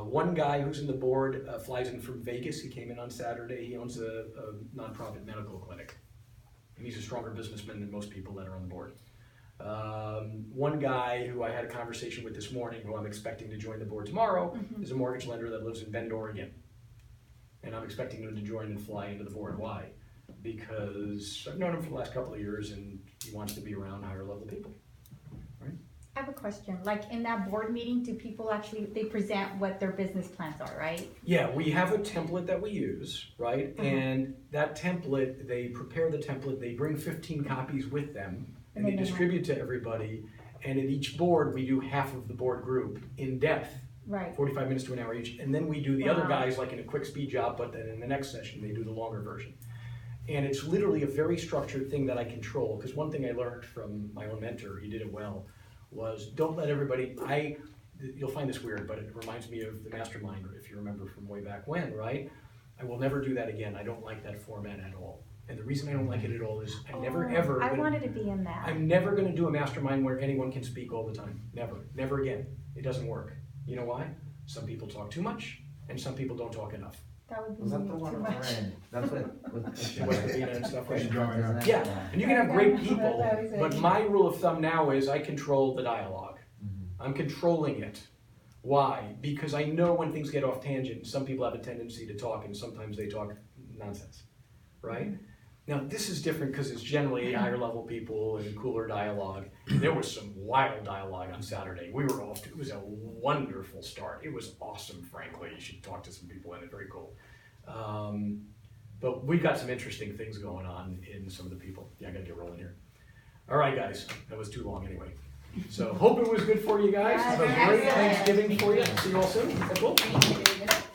One guy who's in the board flies in from Vegas. He came in on Saturday. He owns a nonprofit medical clinic, and he's a stronger businessman than most people that are on the board. One guy who I had a conversation with this morning, who I'm expecting to join the board tomorrow, is a mortgage lender that lives in Bend, Oregon. And I'm expecting him to join and fly into the board. Why? Because I've known him for the last couple of years, and he wants to be around higher level people. Right? I have a question. Like in that board meeting, do people actually, they present what their business plans are, right? Yeah, we have a template that we use, right? And that template, they prepare the template, they bring 15 copies with them, and they distribute to everybody. And at each board, we do half of the board group in depth, Right. 45 minutes to an hour each. And then we do the other Wow. guys like in a quick speed job, but then in the next session, they do the longer version. And it's literally a very structured thing that I control, because one thing I learned from my own mentor, he did it well, was don't let everybody, you'll find this weird, but it reminds me of the mastermind, if you remember from way back when, right? I will never do that again. I don't like that format at all. And the reason I don't like it at all is I never ever. I wanted to be in that. I'm never gonna do a mastermind where anyone can speak all the time. Never, never again. It doesn't work. You know why? Some people talk too much, and some people don't talk enough. That would be Was that the too one much. friend? That's what with West Covina and stuff like that. Growing up. Yeah, and you can have great people, That was it. but my rule of thumb now is I control the dialogue. I'm controlling it. Why? Because I know when things get off tangent, some people have a tendency to talk, and sometimes they talk nonsense, right? Now, this is different because it's generally higher level people and cooler dialogue. There was some wild dialogue on Saturday. We were off to, it was a wonderful start. It was awesome, frankly. You should talk to some people in it, very cool. But we've got some interesting things going on in some of the people. Yeah, I gotta get rolling here. All right, guys, that was too long anyway. So hope it was good for you guys. Have a great Thanksgiving for you. See you all soon. Is that cool? Thank you, David.